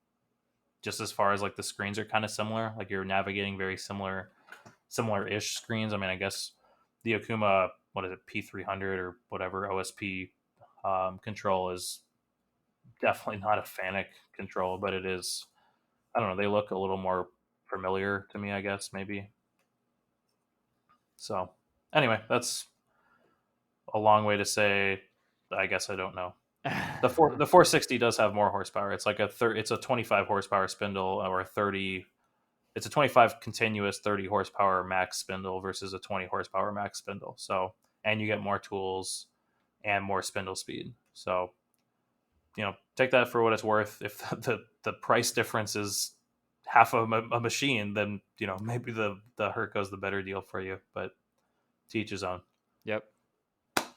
just as far as like the screens are kind of similar. Like you're navigating very similar-ish screens. I mean, I guess the Akuma, what is it, P300 or whatever OSP control is definitely not a Fanuc control, but it is. I don't know. They look a little more familiar to me, I guess maybe. So anyway, that's a long way to say. I guess I don't know. The 460 does have more horsepower. It's like it's a 25 horsepower spindle or a 30. It's a 25 continuous 30 horsepower max spindle versus a 20 horsepower max spindle. So, and you get more tools and more spindle speed. So, take that for what it's worth. If the price difference is half of a machine, then maybe the Herco's the better deal for you. But to each his own. Yep.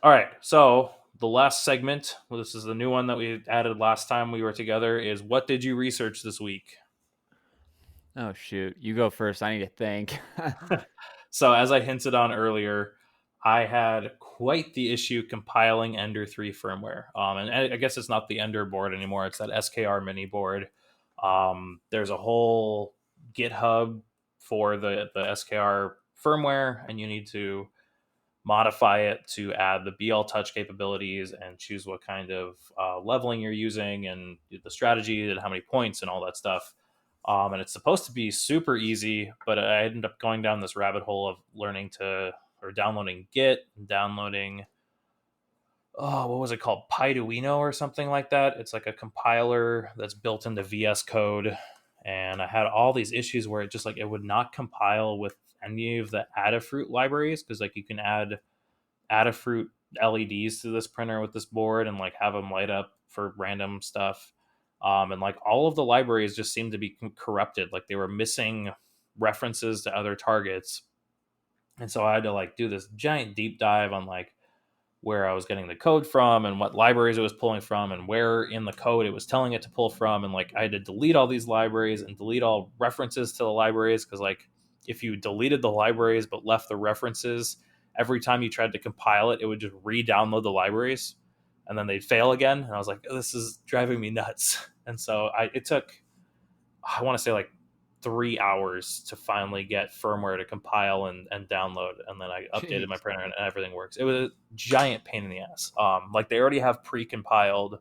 All right, so the last segment, well, this is the new one that we added last time we were together, is what did you research this week? Oh shoot, you go first. I need to think. So, as I hinted on earlier, I had quite the issue compiling Ender 3 firmware. And I guess it's not the Ender board anymore, it's that SKR mini board. There's a whole GitHub for the SKR firmware, and you need to modify it to add the BL touch capabilities and choose what kind of leveling you're using and the strategy and how many points and all that stuff. And it's supposed to be super easy, but I ended up going down this rabbit hole of learning to or downloading Git, downloading what was it called, Pyduino or something like that. It's like a compiler that's built into VS Code, and I had all these issues where it just like it would not compile with any of the Adafruit libraries because like you can add Adafruit LEDs to this printer with this board and like have them light up for random stuff. And like all of the libraries just seemed to be corrupted. Like they were missing references to other targets. And so I had to like do this giant deep dive on like where I was getting the code from and what libraries it was pulling from and where in the code it was telling it to pull from. And like I had to delete all these libraries and delete all references to the libraries because like if you deleted the libraries but left the references, every time you tried to compile it, it would just re-download the libraries and then they'd fail again. And I was like, oh, this is driving me nuts. And so it took, I want to say like 3 hours to finally get firmware to compile and download, and then I updated my Jeez. printer and everything works. It was a giant pain in the ass. Like they already have pre-compiled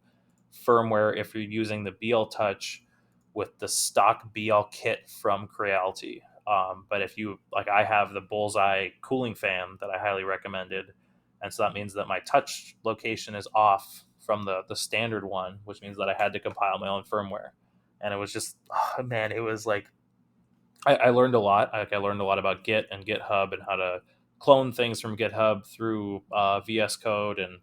firmware if you're using the BL Touch with the stock BL kit from Creality. But if you like, I have the Bullseye cooling fan that I highly recommended, and so that means that my touch location is off from the standard one, which means that I had to compile my own firmware, and it was just, oh, man, it was like I learned a lot. I learned a lot about Git and GitHub and how to clone things from GitHub through VS Code, and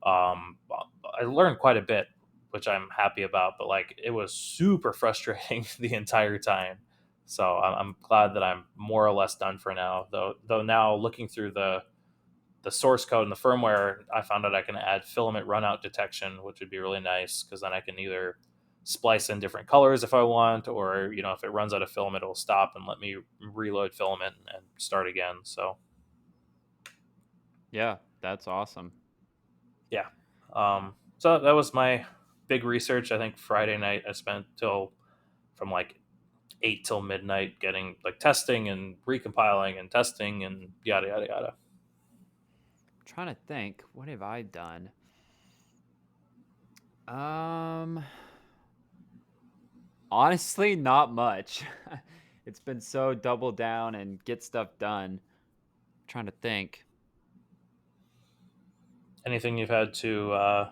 I learned quite a bit, which I'm happy about. But like, it was super frustrating the entire time. So I'm glad that I'm more or less done for now. Though now looking through the source code and the firmware, I found out I can add filament runout detection, which would be really nice because then I can either splice in different colors if I want, or if it runs out of filament, it'll stop and let me reload filament and start again. So Yeah, that's awesome. yeah, so that was my big research. I think Friday night I spent till from like 8 till midnight getting like testing and recompiling and testing and yada yada yada. I'm trying to think. What have I done? Um, Honestly, not much. It's been so double down and get stuff done. I'm trying to think. Anything you've had to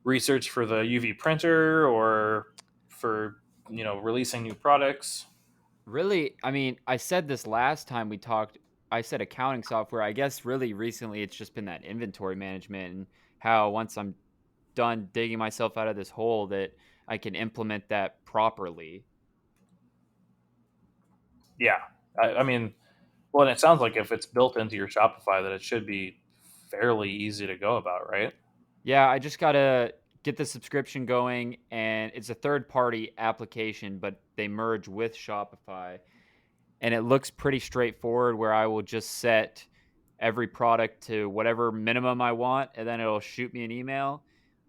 research for the UV printer or for releasing new products? Really, I mean, I said this last time we talked. I said accounting software. I guess really recently it's just been that inventory management and how once I'm done digging myself out of this hole that I can implement that properly. Yeah, I mean, well, and it sounds like if it's built into your Shopify, that it should be fairly easy to go about, right? Yeah, I just got to get the subscription going and it's a third party application, but they merge with Shopify and it looks pretty straightforward where I will just set every product to whatever minimum I want and then it'll shoot me an email.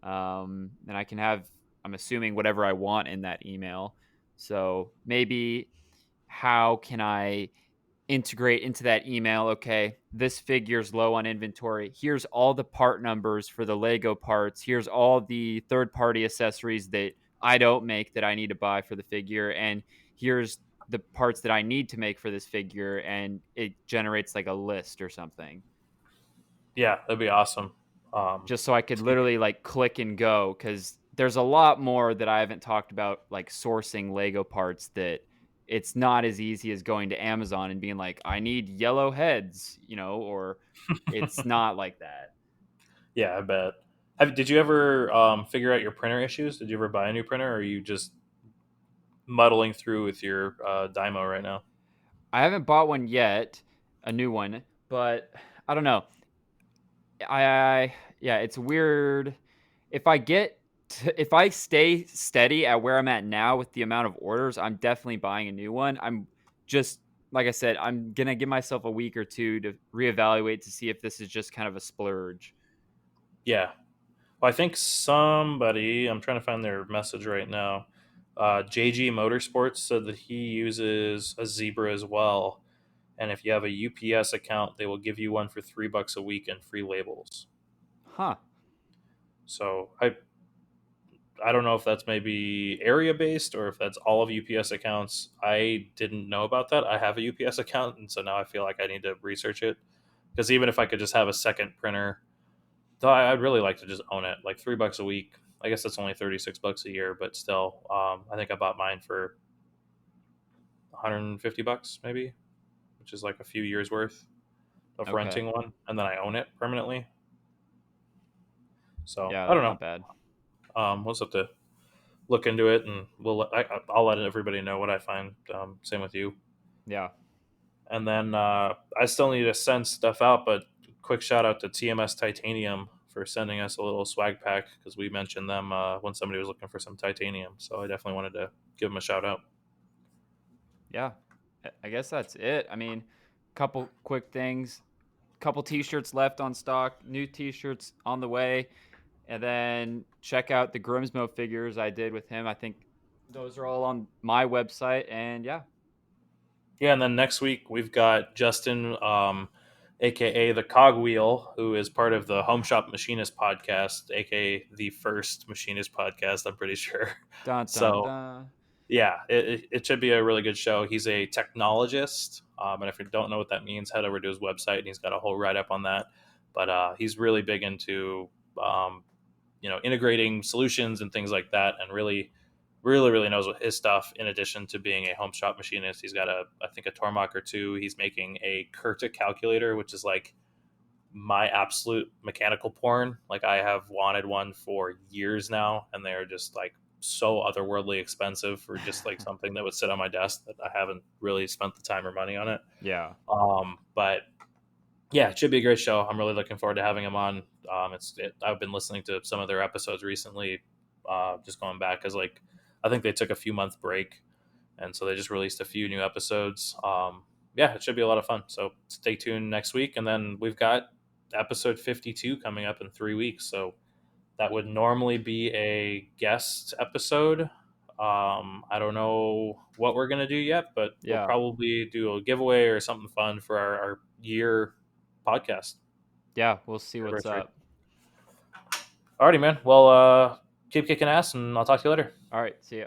And I can have, I'm assuming, whatever I want in that email. So maybe how can I integrate into that email? Okay, this figure's low on inventory. Here's all the part numbers for the Lego parts. Here's all the third party accessories that I don't make that I need to buy for the figure. And here's the parts that I need to make for this figure. And it generates like a list or something Yeah, that'd be awesome. Um, just so I could literally like click and go because there's a lot more that I haven't talked about, like sourcing Lego parts that it's not as easy as going to Amazon and being like, I need yellow heads, or it's not like that. yeah, I bet. Did you ever figure out your printer issues? Did you ever buy a new printer, or you just muddling through with your Dymo right now? I haven't bought one yet, a new one, but I don't know. Yeah, it's weird. If I get if I stay steady at where I'm at now with the amount of orders, I'm definitely buying a new one. I'm just like I said, I'm gonna give myself a week or two to reevaluate to see if this is just kind of a splurge. Yeah. Well, I think somebody, I'm trying to find their message right now. JG Motorsports said that he uses a Zebra as well. And if you have a UPS account, they will give you one for $3 a week and free labels. Huh. So I don't know if that's maybe area based or if that's all of UPS accounts. I didn't know about that. I have a UPS account, and so now I feel like I need to research it. Because even if I could just have a second printer, though I'd really like to just own it, like $3 a week. I guess that's only $36 a year, but still, I think I bought mine for $150 maybe, which is like a few years worth of Okay. renting one, and then I own it permanently. So Yeah, I don't that's know. not bad. We'll just have to look into it, and I'll let everybody know what I find. Same with you. Yeah. And then I still need to send stuff out, but quick shout out to TMS Titanium for sending us a little swag pack because we mentioned them when somebody was looking for some titanium. So I definitely wanted to give them a shout out. Yeah. I guess that's it. I mean, couple quick things. Couple t-shirts left on stock, new t-shirts on the way. And then check out the Grimsmo figures I did with him. I think those are all on my website. And yeah, Yeah, and then next week we've got Justin, aka the Cogwheel, who is part of the Home Shop Machinist podcast, aka the first machinist podcast, I'm pretty sure. dun dun So dun. yeah, it should be a really good show. He's a technologist, and if you don't know what that means, head over to his website, and he's got a whole write up on that. But he's really big into um, integrating solutions and things like that, and really knows his stuff. In addition to being a home shop machinist, he's got I think a Tormach or two. He's making a Kurta calculator, which is like my absolute mechanical porn. Like I have wanted one for years now, and they're just like so otherworldly expensive for just like something that would sit on my desk that I haven't really spent the time or money on it. Yeah. But yeah, it should be a great show. I'm really looking forward to having him on. I've been listening to some of their episodes recently, just going back because like I think they took a few month break, and so they just released a few new episodes. Yeah, it should be a lot of fun. So stay tuned next week, and then we've got episode 52 coming up in 3 weeks. So that would normally be a guest episode. I don't know what we're gonna do yet, but we'll Yeah. probably do a giveaway or something fun for our year podcast Yeah. We'll see what's anniversary. up. Alrighty, man. Well, keep kicking ass, and I'll talk to you later. All right. See ya.